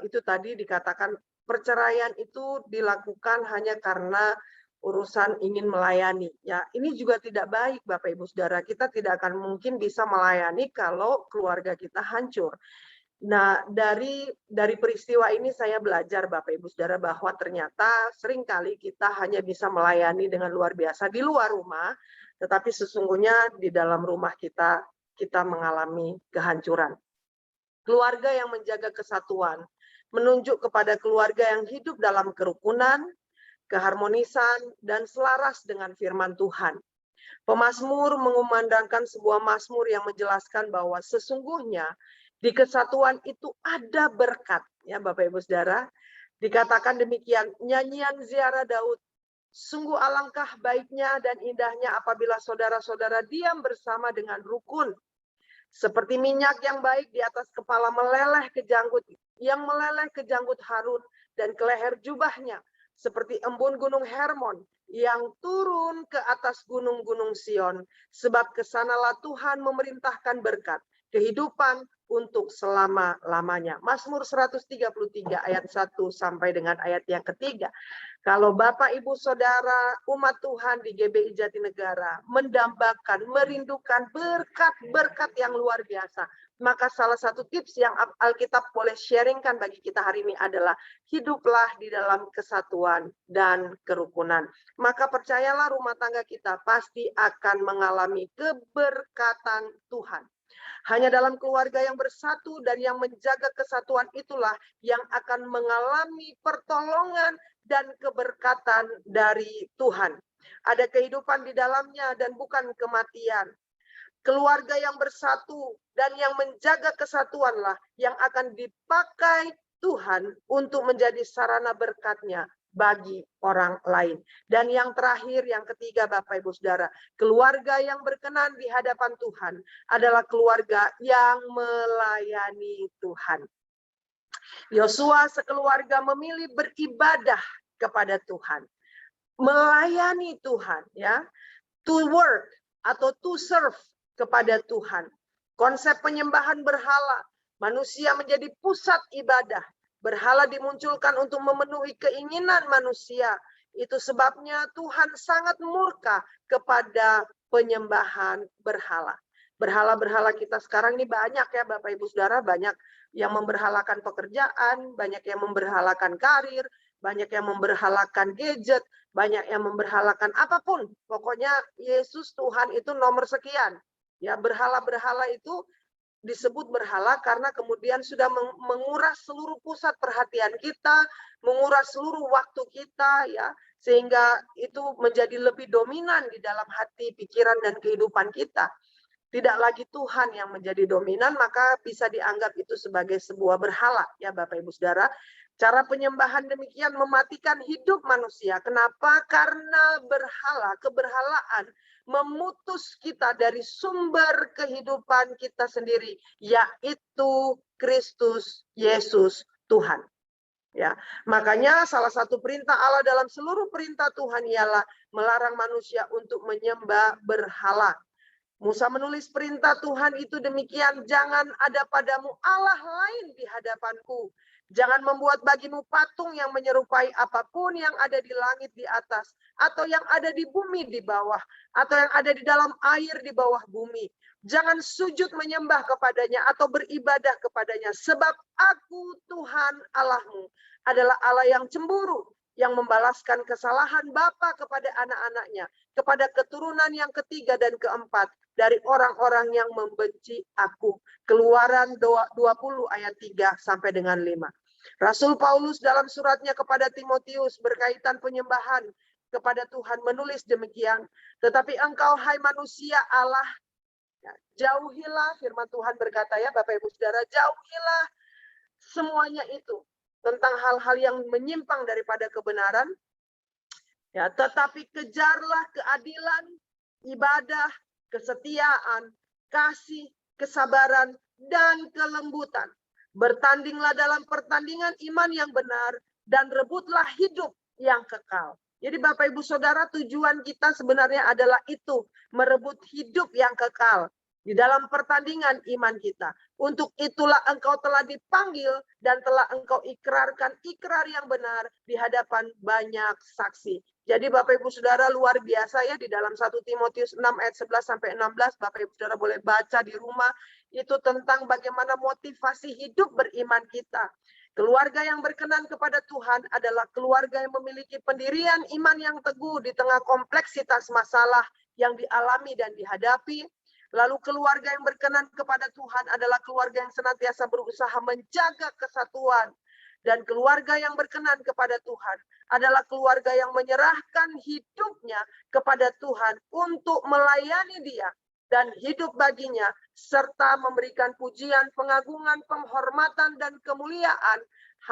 itu tadi dikatakan perceraian itu dilakukan hanya karena urusan ingin melayani. Ya, ini juga tidak baik Bapak Ibu Saudara. Kita tidak akan mungkin bisa melayani kalau keluarga kita hancur. Nah, dari peristiwa ini saya belajar Bapak Ibu Saudara bahwa ternyata seringkali kita hanya bisa melayani dengan luar biasa di luar rumah, tetapi sesungguhnya di dalam rumah kita mengalami kehancuran. Keluarga yang menjaga kesatuan menunjuk kepada keluarga yang hidup dalam kerukunan, keharmonisan, dan selaras dengan firman Tuhan. Pemazmur mengumandangkan sebuah mazmur yang menjelaskan bahwa sesungguhnya di kesatuan itu ada berkat. Ya Bapak Ibu Saudara, dikatakan demikian, nyanyian ziarah Daud, sungguh alangkah baiknya dan indahnya apabila saudara-saudara diam bersama dengan rukun. Seperti minyak yang baik di atas kepala meleleh ke janggut, yang meleleh ke janggut Harun dan ke leher jubahnya. Seperti embun gunung Hermon yang turun ke atas gunung-gunung Sion, sebab kesanalah Tuhan memerintahkan berkat, kehidupan untuk selama-lamanya. Mazmur 133 ayat 1 sampai dengan ayat yang ketiga. Kalau Bapak Ibu Saudara umat Tuhan di GBI Jatinegara mendambakan, merindukan berkat-berkat yang luar biasa, maka salah satu tips yang Alkitab boleh sharingkan bagi kita hari ini adalah hiduplah di dalam kesatuan dan kerukunan. Maka percayalah rumah tangga kita pasti akan mengalami keberkatan Tuhan. Hanya dalam keluarga yang bersatu dan yang menjaga kesatuan itulah yang akan mengalami pertolongan dan keberkatan dari Tuhan. Ada kehidupan di dalamnya dan bukan kematian. Keluarga yang bersatu dan yang menjaga kesatuanlah yang akan dipakai Tuhan untuk menjadi sarana berkat-Nya bagi orang lain. Dan yang terakhir, yang ketiga Bapak Ibu Saudara, keluarga yang berkenan di hadapan Tuhan adalah keluarga yang melayani Tuhan. Yosua sekeluarga memilih beribadah kepada Tuhan, melayani Tuhan, ya, to work atau to serve kepada Tuhan. Konsep penyembahan berhala, manusia menjadi pusat ibadah. Berhala dimunculkan untuk memenuhi keinginan manusia. Itu sebabnya Tuhan sangat murka kepada penyembahan berhala. Berhala-berhala kita sekarang ini banyak ya Bapak Ibu Saudara, banyak yang memberhalakan pekerjaan, banyak yang memberhalakan karir, banyak yang memberhalakan gadget, banyak yang memberhalakan apapun. Pokoknya Yesus Tuhan itu nomor sekian. Ya, berhala-berhala itu disebut berhala karena kemudian sudah menguras seluruh pusat perhatian kita, menguras seluruh waktu kita, ya, sehingga itu menjadi lebih dominan di dalam hati, pikiran, dan kehidupan kita. Tidak lagi Tuhan yang menjadi dominan, maka bisa dianggap itu sebagai sebuah berhala, ya Bapak Ibu Saudara. Cara penyembahan demikian mematikan hidup manusia. Kenapa? Karena berhala, keberhalaan memutus kita dari sumber kehidupan kita sendiri, yaitu Kristus Yesus Tuhan. Ya, makanya salah satu perintah Allah dalam seluruh perintah Tuhan ialah melarang manusia untuk menyembah berhala. Musa menulis perintah Tuhan itu demikian, jangan ada padamu Allah lain di hadapanku. Jangan membuat bagimu patung yang menyerupai apapun yang ada di langit di atas, atau yang ada di bumi di bawah, atau yang ada di dalam air di bawah bumi. Jangan sujud menyembah kepadanya atau beribadah kepadanya. Sebab aku Tuhan Allahmu adalah Allah yang cemburu, yang membalaskan kesalahan bapa kepada anak-anaknya, kepada keturunan yang ketiga dan keempat dari orang-orang yang membenci aku. Keluaran 20 ayat 3 sampai dengan 5. Rasul Paulus dalam suratnya kepada Timotius berkaitan penyembahan kepada Tuhan menulis demikian. Tetapi engkau hai manusia Allah, jauhilah, firman Tuhan berkata ya Bapak Ibu Saudara, jauhilah semuanya itu tentang hal-hal yang menyimpang daripada kebenaran. Ya, tetapi kejarlah keadilan, ibadah, kesetiaan, kasih, kesabaran, dan kelembutan. Bertandinglah dalam pertandingan iman yang benar dan rebutlah hidup yang kekal. Jadi Bapak Ibu Saudara, tujuan kita sebenarnya adalah itu, merebut hidup yang kekal di dalam pertandingan iman kita. Untuk itulah engkau telah dipanggil dan telah engkau ikrarkan ikrar yang benar di hadapan banyak saksi. Jadi Bapak Ibu Saudara, luar biasa ya, di dalam 1 Timotius 6 ayat 11 sampai 16, Bapak Ibu Saudara boleh baca di rumah, itu tentang bagaimana motivasi hidup beriman kita. Keluarga yang berkenan kepada Tuhan adalah keluarga yang memiliki pendirian iman yang teguh di tengah kompleksitas masalah yang dialami dan dihadapi. Lalu keluarga yang berkenan kepada Tuhan adalah keluarga yang senantiasa berusaha menjaga kesatuan. Dan keluarga yang berkenan kepada Tuhan adalah keluarga yang menyerahkan hidupnya kepada Tuhan untuk melayani Dia dan hidup baginya, serta memberikan pujian, pengagungan, penghormatan, dan kemuliaan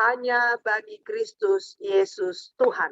hanya bagi Kristus Yesus Tuhan.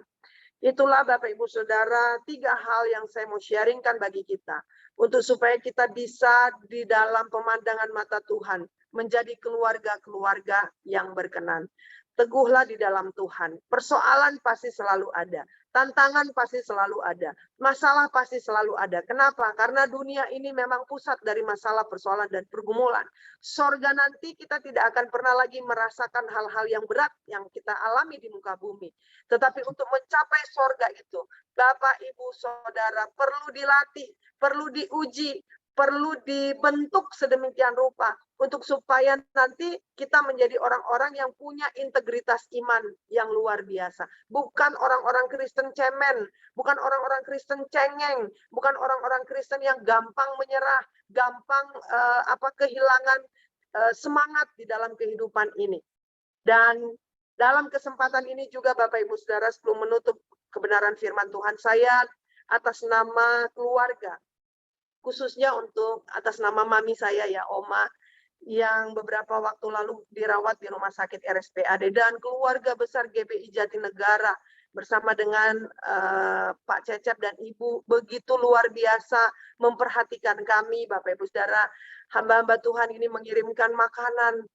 Itulah Bapak Ibu Saudara, 3 hal yang saya mau sharingkan bagi kita. Untuk supaya kita bisa di dalam pemandangan mata Tuhan, menjadi keluarga-keluarga yang berkenan. Teguhlah di dalam Tuhan. Persoalan pasti selalu ada. Tantangan pasti selalu ada. Masalah pasti selalu ada. Kenapa? Karena dunia ini memang pusat dari masalah, persoalan, dan pergumulan. Sorga nanti kita tidak akan pernah lagi merasakan hal-hal yang berat yang kita alami di muka bumi. Tetapi untuk mencapai sorga itu, Bapak, Ibu, Saudara perlu dilatih, perlu diuji, perlu dibentuk sedemikian rupa untuk supaya nanti kita menjadi orang-orang yang punya integritas iman yang luar biasa. Bukan orang-orang Kristen cemen, bukan orang-orang Kristen cengeng, bukan orang-orang Kristen yang gampang menyerah, gampang kehilangan semangat di dalam kehidupan ini. Dan dalam kesempatan ini juga Bapak Ibu Saudara, sebelum menutup kebenaran firman Tuhan, saya atas nama keluarga, khususnya untuk atas nama mami saya ya, Oma, yang beberapa waktu lalu dirawat di Rumah Sakit RSPAD, dan keluarga besar GBI Jatinegara bersama dengan Pak Cecep dan Ibu begitu luar biasa memperhatikan kami, Bapak Ibu Saudara. Hamba-hamba Tuhan ini mengirimkan makanan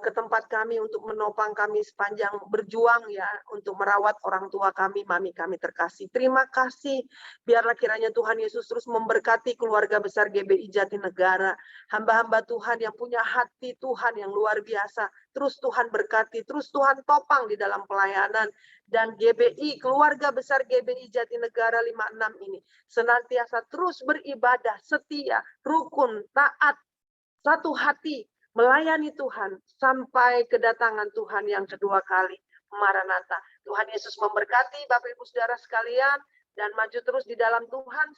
ke tempat kami untuk menopang kami sepanjang berjuang ya untuk merawat orang tua kami, mami kami terkasih. Terima kasih. Biarlah kiranya Tuhan Yesus terus memberkati keluarga besar GBI Jatinegara. Hamba-hamba Tuhan yang punya hati Tuhan yang luar biasa. Terus Tuhan berkati, terus Tuhan topang di dalam pelayanan. Dan GBI, keluarga besar GBI Jatinegara 56 ini senantiasa terus beribadah, setia, rukun, taat, satu hati, melayani Tuhan sampai kedatangan Tuhan yang kedua kali, Maranatha. Tuhan Yesus memberkati Bapak Ibu Saudara sekalian, dan maju terus di dalam Tuhan.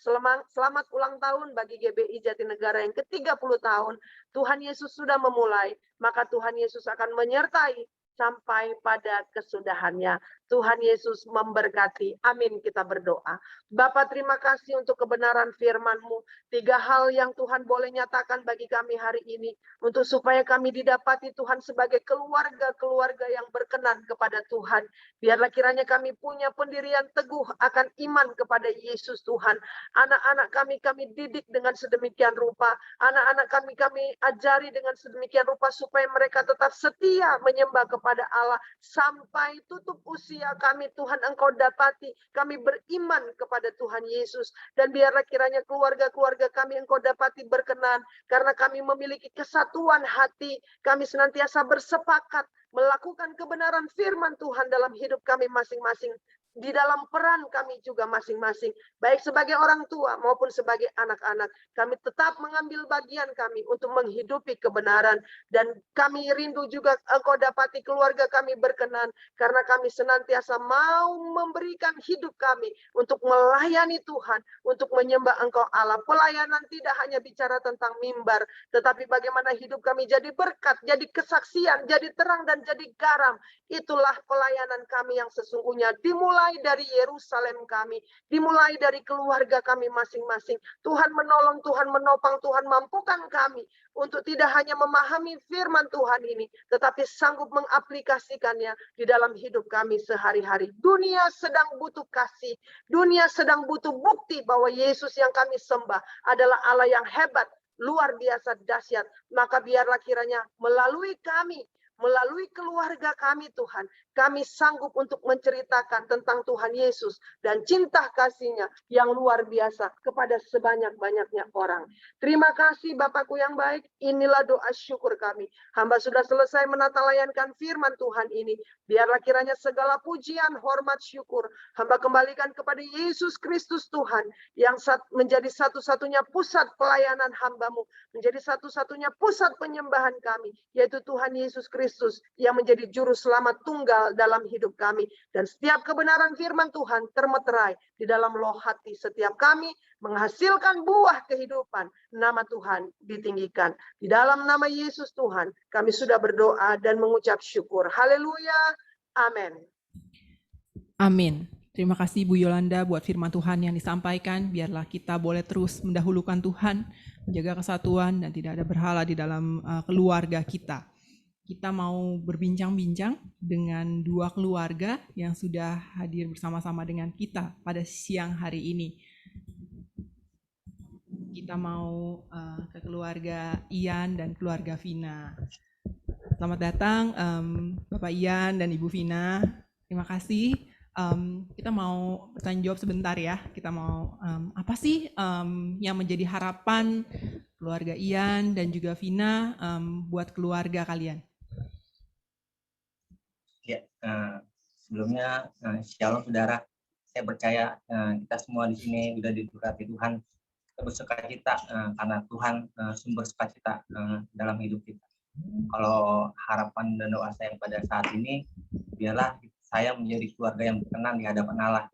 Selamat ulang tahun bagi GBI Jatinegara yang ke-30 tahun. Tuhan Yesus sudah memulai, maka Tuhan Yesus akan menyertai sampai pada kesudahannya. Tuhan Yesus memberkati. Amin, kita berdoa. Bapa, terima kasih untuk kebenaran firman-Mu. 3 hal yang Tuhan boleh nyatakan bagi kami hari ini, untuk supaya kami didapati Tuhan sebagai keluarga-keluarga yang berkenan kepada Tuhan. Biarlah kiranya kami punya pendirian teguh akan iman kepada Yesus Tuhan. Anak-anak kami didik dengan sedemikian rupa. Anak-anak kami ajari dengan sedemikian rupa supaya mereka tetap setia menyembah kepada Allah sampai tutup usia kami. Tuhan, Engkau dapati kami beriman kepada Tuhan Yesus, dan biarlah kiranya keluarga-keluarga kami Engkau dapati berkenan karena kami memiliki kesatuan hati. Kami senantiasa bersepakat melakukan kebenaran firman Tuhan dalam hidup kami masing-masing di dalam peran kami juga masing-masing, baik sebagai orang tua maupun sebagai anak-anak. Kami tetap mengambil bagian kami untuk menghidupi kebenaran, dan kami rindu juga Engkau dapati keluarga kami berkenan, karena kami senantiasa mau memberikan hidup kami untuk melayani Tuhan, untuk menyembah Engkau Allah. Pelayanan tidak hanya bicara tentang mimbar, tetapi bagaimana hidup kami jadi berkat, jadi kesaksian, jadi terang dan jadi garam. Itulah pelayanan kami yang sesungguhnya, dimulai dari Yerusalem kami, dimulai dari keluarga kami masing-masing. Tuhan menolong, Tuhan menopang, Tuhan mampukan kami untuk tidak hanya memahami firman Tuhan ini, tetapi sanggup mengaplikasikannya di dalam hidup kami sehari-hari. Dunia sedang butuh kasih, dunia sedang butuh bukti bahwa Yesus yang kami sembah adalah Allah yang hebat, luar biasa dahsyat. Maka biarlah kiranya melalui kami, melalui keluarga kami Tuhan, kami sanggup untuk menceritakan tentang Tuhan Yesus dan cinta kasih-Nya yang luar biasa kepada sebanyak-banyaknya orang. Terima kasih Bapakku yang baik, inilah doa syukur kami. Hamba sudah selesai menatalayankan firman Tuhan ini. Biarlah kiranya segala pujian, hormat, syukur hamba kembalikan kepada Yesus Kristus Tuhan, yang menjadi satu-satunya pusat pelayanan hamba-Mu, menjadi satu-satunya pusat penyembahan kami, yaitu Tuhan Yesus Kristus yang menjadi juru selamat tunggal dalam hidup kami. Dan setiap kebenaran firman Tuhan termeterai di dalam loh hati setiap kami, menghasilkan buah kehidupan. Nama Tuhan ditinggikan. Di dalam nama Yesus Tuhan, kami sudah berdoa dan mengucap syukur. Haleluya. Amin. Amin. Terima kasih Bu Yolanda buat firman Tuhan yang disampaikan. Biarlah kita boleh terus mendahulukan Tuhan, menjaga kesatuan dan tidak ada berhala di dalam keluarga kita. Kita mau berbincang-bincang dengan dua keluarga yang sudah hadir bersama-sama dengan kita pada siang hari ini. Kita mau ke keluarga Ian dan keluarga Vina. Selamat datang Bapak Ian dan Ibu Vina. Terima kasih. Kita mau bertanya jawab sebentar ya. Kita mau apa sih yang menjadi harapan keluarga Ian dan juga Vina buat keluarga kalian? Ya, sebelumnya shalom saudara. Saya percaya kita semua di sini sudah diberkati Tuhan. Kita bersukacita karena Tuhan sumber sukacita dalam hidup kita. Kalau harapan dan doa saya pada saat ini, biarlah saya menjadi keluarga yang berkenan di hadapan Allah,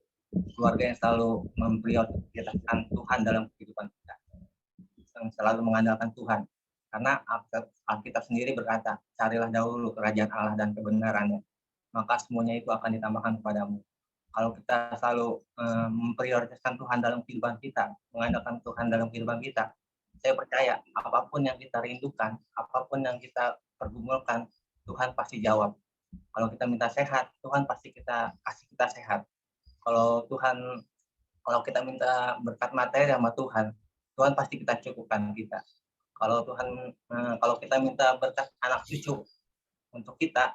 keluarga yang selalu memprioritaskan Tuhan dalam kehidupan kita, yang selalu mengandalkan Tuhan. Karena Alkitab sendiri berkata, carilah dahulu kerajaan Allah dan kebenarannya, maka semuanya itu akan ditambahkan kepadamu. Kalau kita selalu memprioritaskan Tuhan dalam kehidupan kita, mengandalkan Tuhan dalam kehidupan kita, saya percaya apapun yang kita rindukan, apapun yang kita pergumulkan, Tuhan pasti jawab. Kalau kita minta sehat, Tuhan pasti kasih kita sehat. Kalau kita minta berkat materi sama Tuhan, Tuhan pasti kita cukupkan kita. Kalau kita minta berkat anak cucu untuk kita,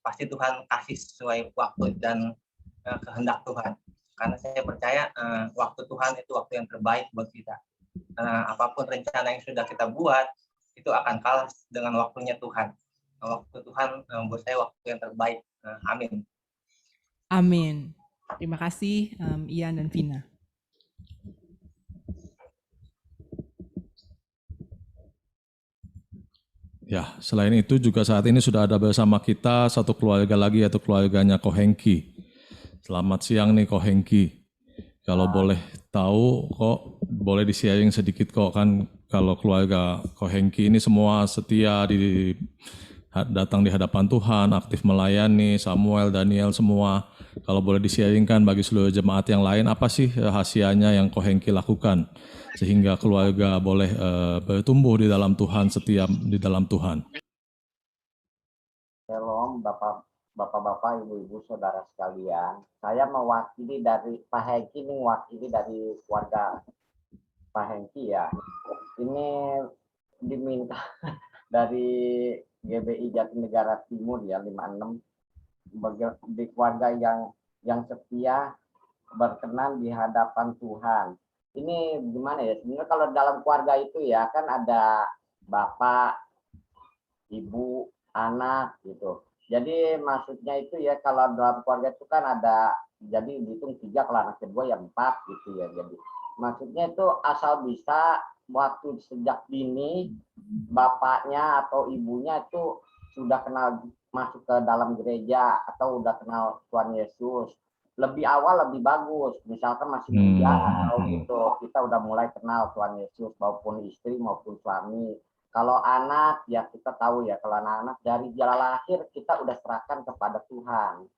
pasti Tuhan kasih sesuai waktu dan kehendak Tuhan. Karena saya percaya waktu Tuhan itu waktu yang terbaik buat kita. Apapun rencana yang sudah kita buat, itu akan kalah dengan waktunya Tuhan. Waktu Tuhan buat saya waktu yang terbaik. Amin. Amin. Terima kasih Ian dan Vina. Ya, selain itu juga saat ini sudah ada bersama kita satu keluarga lagi, yaitu keluarganya Ko Hengki. Selamat siang nih Ko Hengki. Kalau boleh tahu kok, boleh di-sharing sedikit kok, kan kalau keluarga Ko Hengki ini semua setia datang di hadapan Tuhan, aktif melayani, Samuel, Daniel semua. Kalau boleh di-sharingkan bagi seluruh jemaat yang lain, apa sih rahasianya yang Ko Hengki lakukan sehingga keluarga boleh bertumbuh di dalam Tuhan, setia di dalam Tuhan. Shalom Bapak-bapak, Ibu-ibu, saudara sekalian. Saya mewakili dari Pak Hengki, ini mewakili dari keluarga Pak Hengki ya. Ini diminta dari GBI Jatinegara Timur ya 56, di keluarga yang setia berkenan di hadapan Tuhan. Ini gimana ya, sebenarnya kalau dalam keluarga itu ya kan ada bapak, ibu, anak gitu. Jadi maksudnya itu ya, kalau dalam keluarga itu kan ada jadi dihitung 3, kalau anak kedua ya 4 gitu ya. Jadi maksudnya itu asal bisa waktu sejak dini bapaknya atau ibunya itu sudah kenal masuk ke dalam gereja atau udah kenal Tuhan Yesus. Lebih awal lebih bagus, misalkan masih muda atau gitu kita udah mulai kenal Tuhan Yesus, maupun istri maupun suami. Kalau anak ya kita tahu ya, kalau anak-anak dari jalan lahir kita udah serahkan kepada Tuhan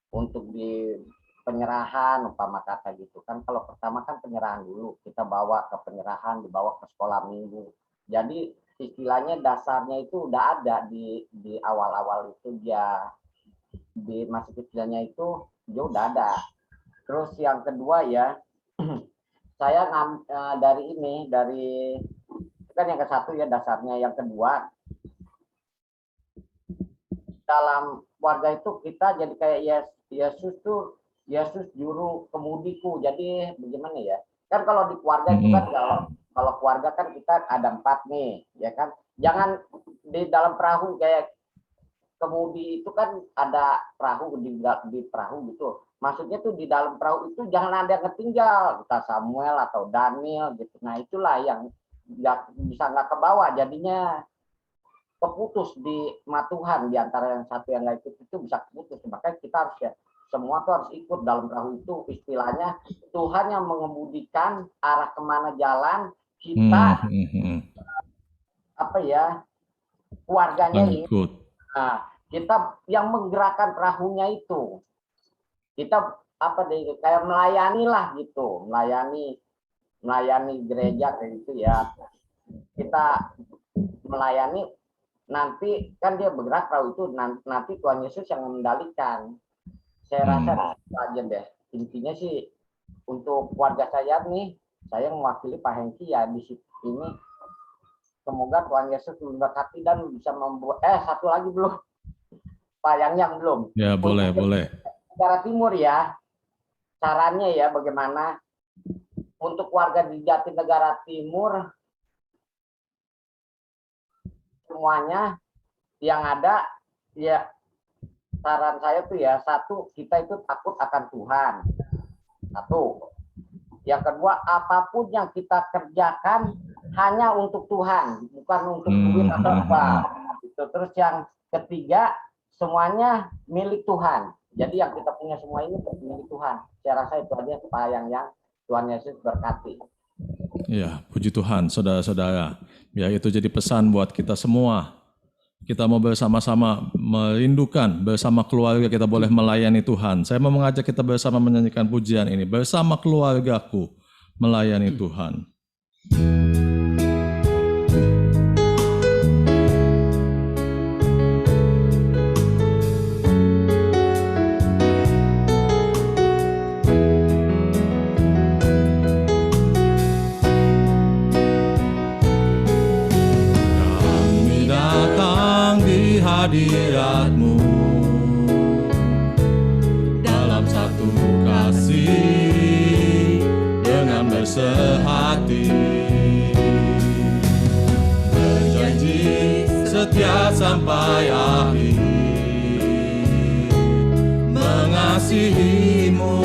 untuk di penyerahan umpama kata gitu kan. Kalau pertama kan penyerahan dulu, kita bawa ke penyerahan, dibawa ke sekolah minggu. Jadi istilahnya dasarnya itu udah ada di awal-awal itu, dia di masa kecilnya itu dia udah ada. Terus yang kedua ya, saya dari kan yang ke satu ya dasarnya. Yang kedua, dalam keluarga itu kita jadi kayak Yesus juru kemudiku. Jadi bagaimana ya? Kan kalau di keluarga itu kan kalau keluarga kan kita ada 4 nih, ya kan? Jangan di dalam perahu kayak kemudi itu kan ada perahu di perahu gitu. Maksudnya tuh di dalam perahu itu jangan ada yang ketinggal, entah Samuel atau Daniel gitu. Nah itulah yang bisa nggak ke bawah, jadinya keputus di Tuhan, di antara yang satu yang nggak ikut itu bisa keputus. Makanya kita harus ya semua tuh harus ikut dalam perahu itu. Istilahnya Tuhan yang mengemudikan arah kemana jalan kita, apa ya, keluarganya ini. Nah, kita yang menggerakkan perahunya itu. Kita apa deh, kayak melayani lah gitu, melayani gereja kayak gitu ya. Kita melayani, nanti kan dia bergerak perahu itu, nanti Tuhan Yesus yang mengendalikan. Saya rasa itu aja deh. Intinya sih untuk keluarga saya nih, saya mewakili Pak Hengki ya di sini. Semoga Tuhan Yesus memberkati dan bisa membuat satu lagi belum, Pak yang belum. Ya boleh. Negara Timur ya, caranya ya bagaimana untuk warga di Jatinegara Timur semuanya yang ada ya, saran saya tuh ya, satu, kita itu takut akan Tuhan. Satu. Yang kedua, apapun yang kita kerjakan hanya untuk Tuhan, bukan untuk duit atau apa. Gitu. Terus yang ketiga, semuanya milik Tuhan. Jadi yang kita punya semua ini milik Tuhan. Saya rasa itu aja Pak yang Tuhan Yesus berkati. Ya, puji Tuhan, saudara-saudara. Ya, itu jadi pesan buat kita semua. Kita mau bersama-sama merindukan, bersama keluarga kita boleh melayani Tuhan. Saya mau mengajak kita bersama menyanyikan pujian ini. Bersama keluargaku melayani Tuhan. Hadirat-Mu dalam satu kasih dengan bersehati, berjanji setia sampai akhir, mengasihi-Mu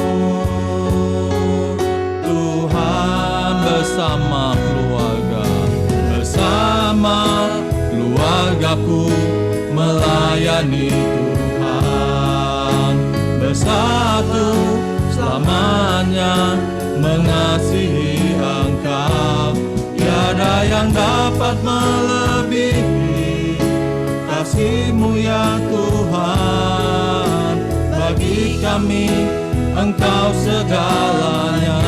Tuhan, bersama keluargaku melayani Tuhan, bersatu selamanya mengasihi Engkau. Tiada yang dapat melebihi kasih-Mu ya Tuhan. Bagi kami Engkau segalanya.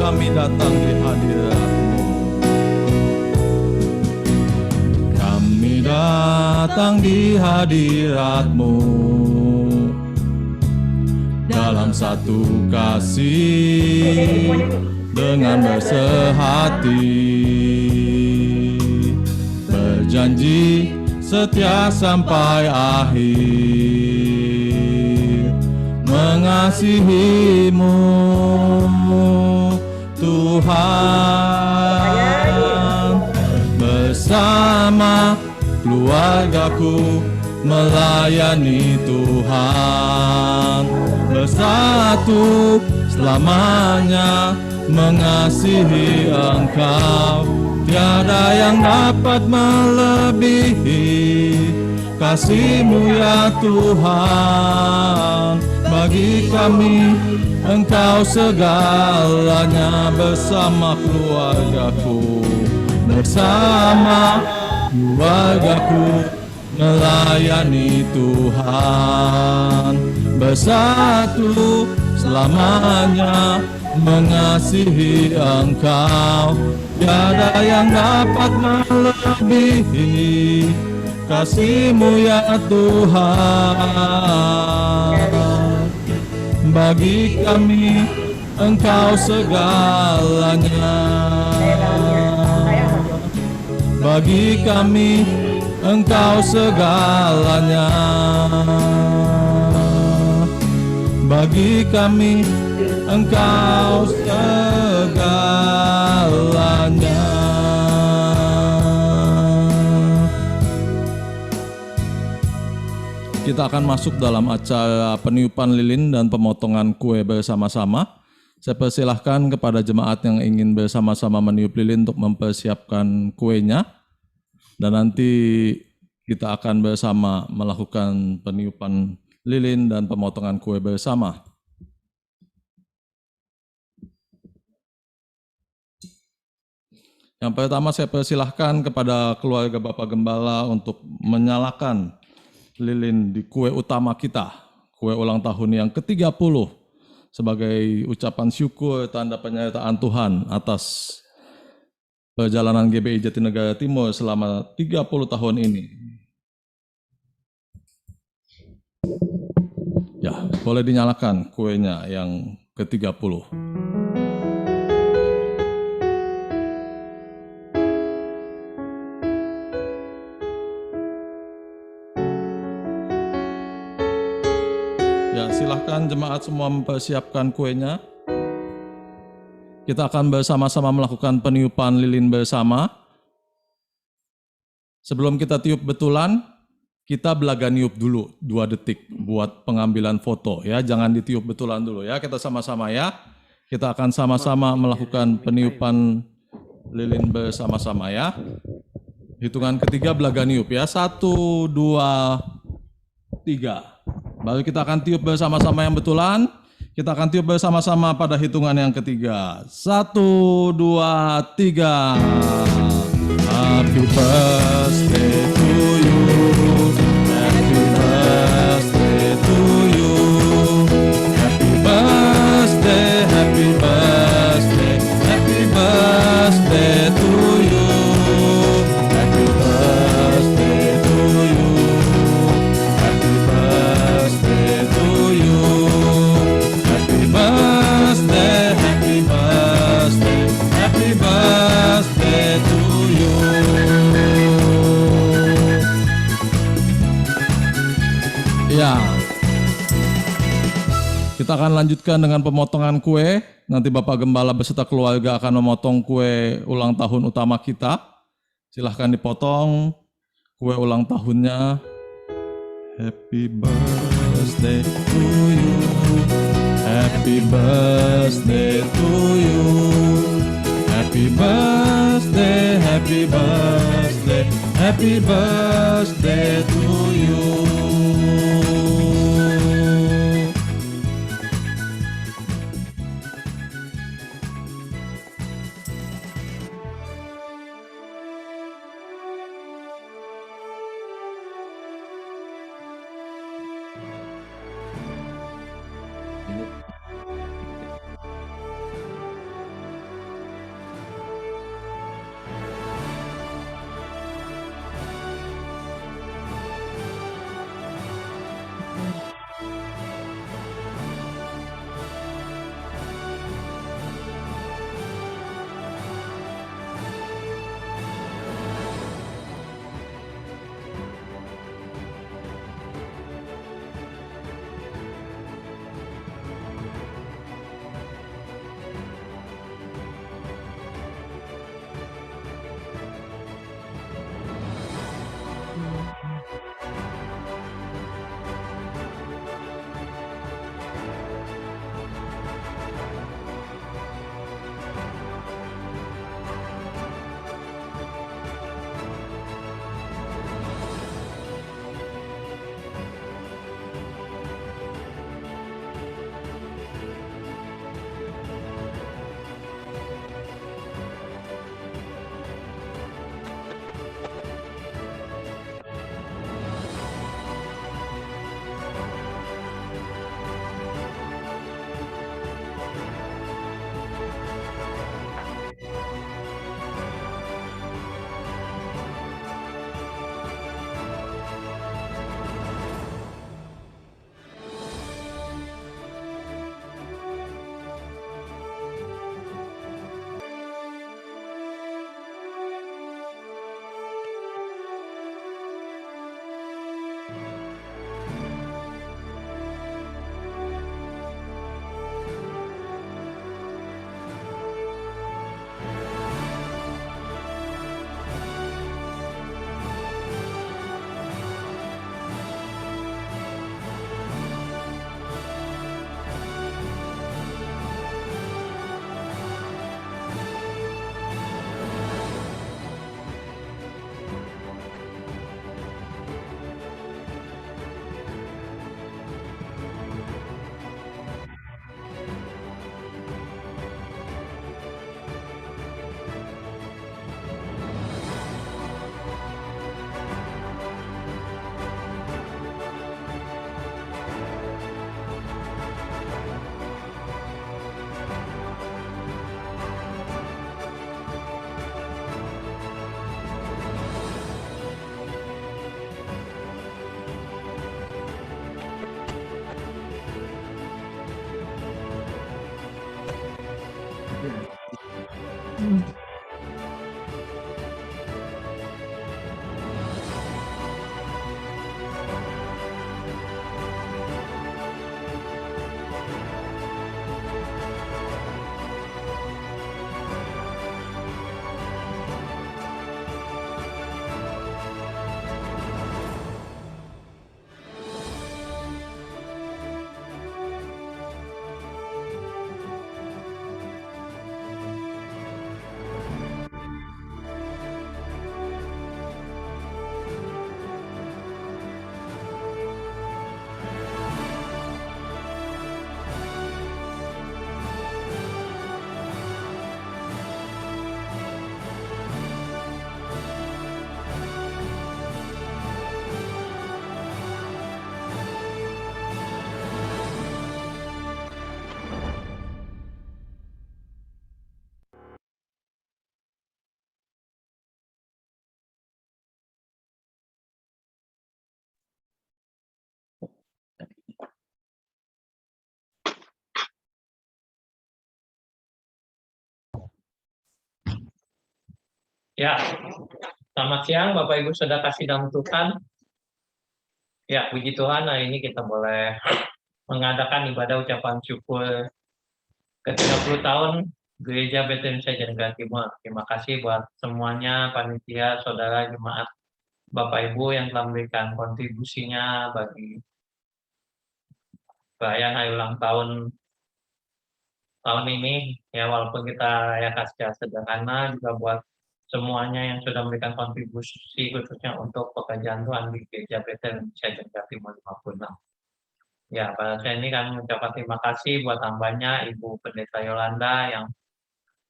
Kami datang di hadirat-Mu. Datang di hadirat-Mu dalam satu kasih dengan bersehati, berjanji setia sampai akhir, mengasihi-Mu Tuhan, bersama keluargaku melayani Tuhan, bersatu selamanya mengasihi Engkau. Tiada yang dapat melebihi kasih-Mu ya Tuhan. Bagi kami Engkau segalanya, bersama keluargaku, bersama keluargaku melayani Tuhan, bersatu selamanya mengasihi Engkau. Tiada yang dapat melebihi kasih-Mu ya Tuhan. Bagi kami Engkau segalanya, bagi kami Engkau segalanya, bagi kami Engkau segalanya. Kita akan masuk dalam acara peniupan lilin dan pemotongan kue bersama-sama. Saya persilahkan kepada jemaat yang ingin bersama-sama meniup lilin untuk mempersiapkan kuenya. Dan nanti kita akan bersama melakukan peniupan lilin dan pemotongan kue bersama. Yang pertama saya persilahkan kepada keluarga Bapak Gembala untuk menyalakan lilin di kue utama kita, kue ulang tahun yang ke-30, sebagai ucapan syukur tanda penyertaan Tuhan atas perjalanan GBI Jatinegara Timur selama 30 tahun ini. Ya, boleh dinyalakan kuenya yang ke-30. Ya, silahkan jemaat semua mempersiapkan kuenya. Kita akan bersama-sama melakukan peniupan lilin bersama. Sebelum kita tiup betulan, kita belaga niup dulu 2 detik buat pengambilan foto ya. Jangan ditiup betulan dulu ya. Kita sama-sama ya. Kita akan sama-sama melakukan peniupan lilin bersama-sama ya. Hitungan ketiga belaga niup ya. 1, 2, 3. Baru kita akan tiup bersama-sama yang betulan. Kita akan tiup bersama-sama pada hitungan yang ketiga. 1, 2, 3. Happy birthday to you. Happy birthday to you. Happy birthday, happy birthday, happy birthday to you. Happy birthday to you. Happy birthday to you. Happy birthday, happy birthday, happy birthday to you. Ya, kita akan lanjutkan dengan pemotongan kue. Nanti Bapak Gembala beserta keluarga akan memotong kue ulang tahun utama kita. Silahkan dipotong kue ulang tahunnya. Happy birthday to you. Happy birthday to you. Happy birthday, happy birthday, happy birthday to you. Ya, selamat siang Bapak Ibu Saudara kasih dalam Tuhan. Ya, puji Tuhan, hari ini kita boleh mengadakan ibadah ucapan syukur ke-30 tahun Gereja Bethlehem Jatinegara Timur. Terima kasih buat semuanya, panitia, saudara, jemaat, Bapak Ibu yang telah memberikan kontribusinya bagi perayaan hari ulang tahun ini. Ya, walaupun kita rayakan secara sederhana, juga buat semuanya yang sudah memberikan kontribusi khususnya untuk pekerjaan Tuhan di Gereja Bethlehem Jatinegara Timur 56. Ya, pada saat ini kami mengucapkan terima kasih buat hambanya Ibu Pendeta Yolanda yang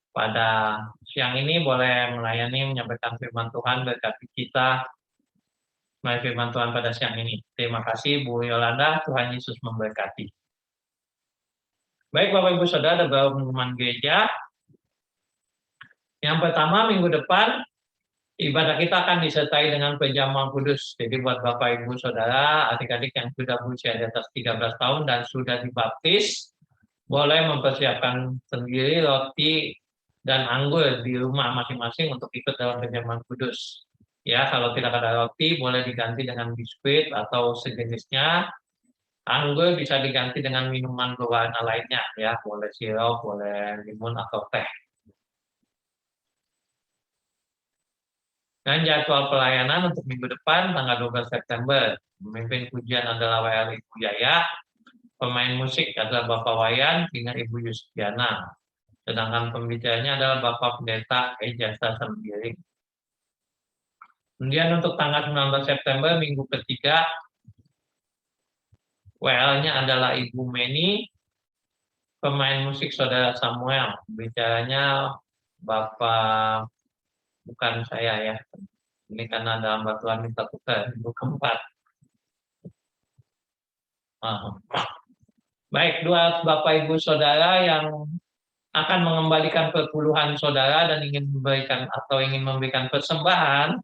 pada siang ini boleh melayani menyampaikan firman Tuhan berkati kita melalui firman Tuhan pada siang ini. Terima kasih Bu Yolanda, Tuhan Yesus memberkati. Baik Bapak Ibu Saudara, ada beberapa pengumuman gereja. Yang pertama, minggu depan ibadah kita akan disertai dengan perjamuan kudus. Jadi buat Bapak Ibu Saudara, adik-adik yang sudah berusia di atas 13 tahun dan sudah dibaptis, boleh mempersiapkan sendiri roti dan anggur di rumah masing-masing untuk ikut dalam perjamuan kudus. Ya, kalau tidak ada roti, boleh diganti dengan biskuit atau sejenisnya. Anggur bisa diganti dengan minuman berwarna lainnya, ya, boleh sirup, boleh limun atau teh. Dan jadwal pelayanan untuk minggu depan tanggal 12 September. Pemimpin pujian adalah WL Ibu Yaya, pemain musik adalah Bapak Wayan dengan Ibu Yustiana. Sedangkan pembicaranya adalah Bapak Pendeta Ejasa Sembiring. Kemudian untuk tanggal 19 September minggu ketiga, WL-nya adalah Ibu Meni, pemain musik Saudara Samuel. Pembicaranya Bapak, bukan saya ya, ini karena ada hamba Tuhan minta tukar, minggu keempat. Baik, dua Bapak Ibu Saudara yang akan mengembalikan perpuluhan saudara dan ingin memberikan persembahan,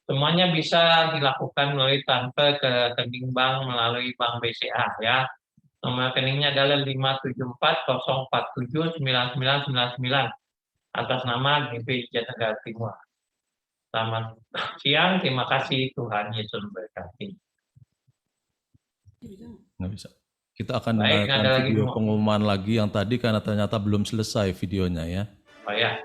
semuanya bisa dilakukan melalui transfer ke rekening bank melalui Bank BCA ya. Nomor rekeningnya adalah 57404799999 atas nama GBI Jatinegara Timur. Selamat siang, terima kasih, Tuhan Yesus memberkati. Nggak bisa. Kita akan mendengarkan video pengumuman lagi yang tadi karena ternyata belum selesai videonya ya. Oh ya.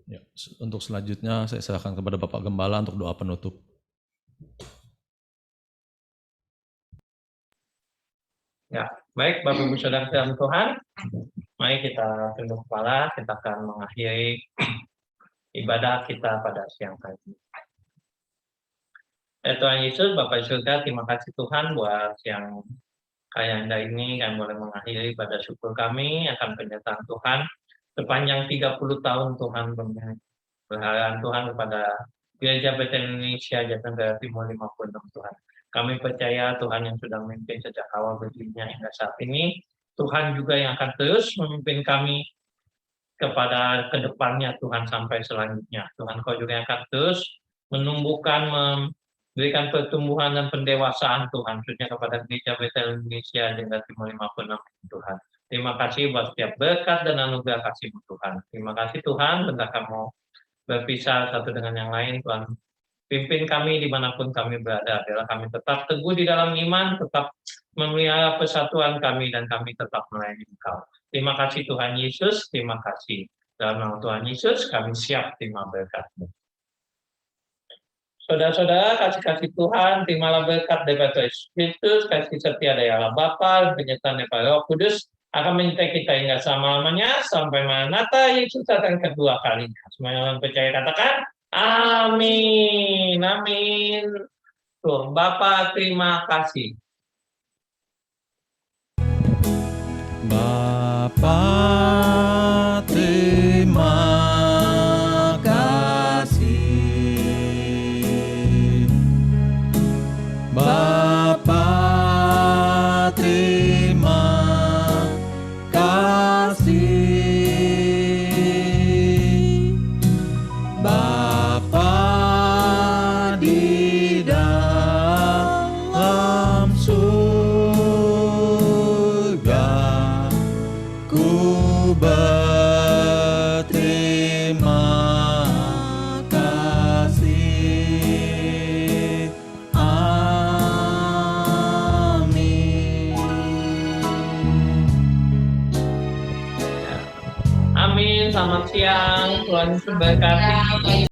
Ya, untuk selanjutnya saya serahkan kepada Bapak Gembala untuk doa penutup. Ya, baik Bapak Ibu Saudara dalam Tuhan, mari kita tunduk kepala, kita akan mengakhiri ibadah kita pada siang hari ini. Ya Tuhan Yesus, Bapak Surga, terima kasih Tuhan buat siang kaya Anda ini, kami boleh mengakhiri pada syukur kami akan penyertaan Tuhan sepanjang 30 tahun Tuhan berharap Tuhan kepada Gereja Bethel Indonesia Jatinegara Timur 56 Tuhan. Kami percaya Tuhan yang sudah memimpin sejak awal berdirinya hingga saat ini, Tuhan juga yang akan terus memimpin kami kepada kedepannya Tuhan sampai selanjutnya. Tuhan Kau juga yang akan terus menumbuhkan, memberikan pertumbuhan dan pendewasaan Tuhan, khususnya kepada Gereja Bethel Indonesia Jatinegara Timur 56 Tuhan. Terima kasih buat setiap berkat dan anugerah kasih-Mu Tuhan. Terima kasih Tuhan, bentar kamu berpisah satu dengan yang lain, Tuhan. Pimpin kami dimanapun kami berada, adalah kami tetap teguh di dalam iman, tetap memelihara persatuan kami, dan kami tetap melayani Engkau. Terima kasih Tuhan Yesus, terima kasih. Dalam nama Tuhan Yesus, kami siap terima berkat-Mu. Saudara-saudara, kasih-kasih Tuhan, terimalah berkat daripada Tuhan Yesus Kristus, kasih setia dari Allah Bapa, penyertaan daripada Roh Kudus, akan menyertai kita hingga selama-lamanya, sampai Maranatha Yesus datang kedua kalinya. Semua yang percaya katakan, amin, amin. Tuh, Bapa, terima kasih. Bapa, terima kasih. Bapa, terima kasih. Bapa di dalam surga, ku berterima kasih. Amin. Amin, selamat siang, Tuhan Yesus berkati.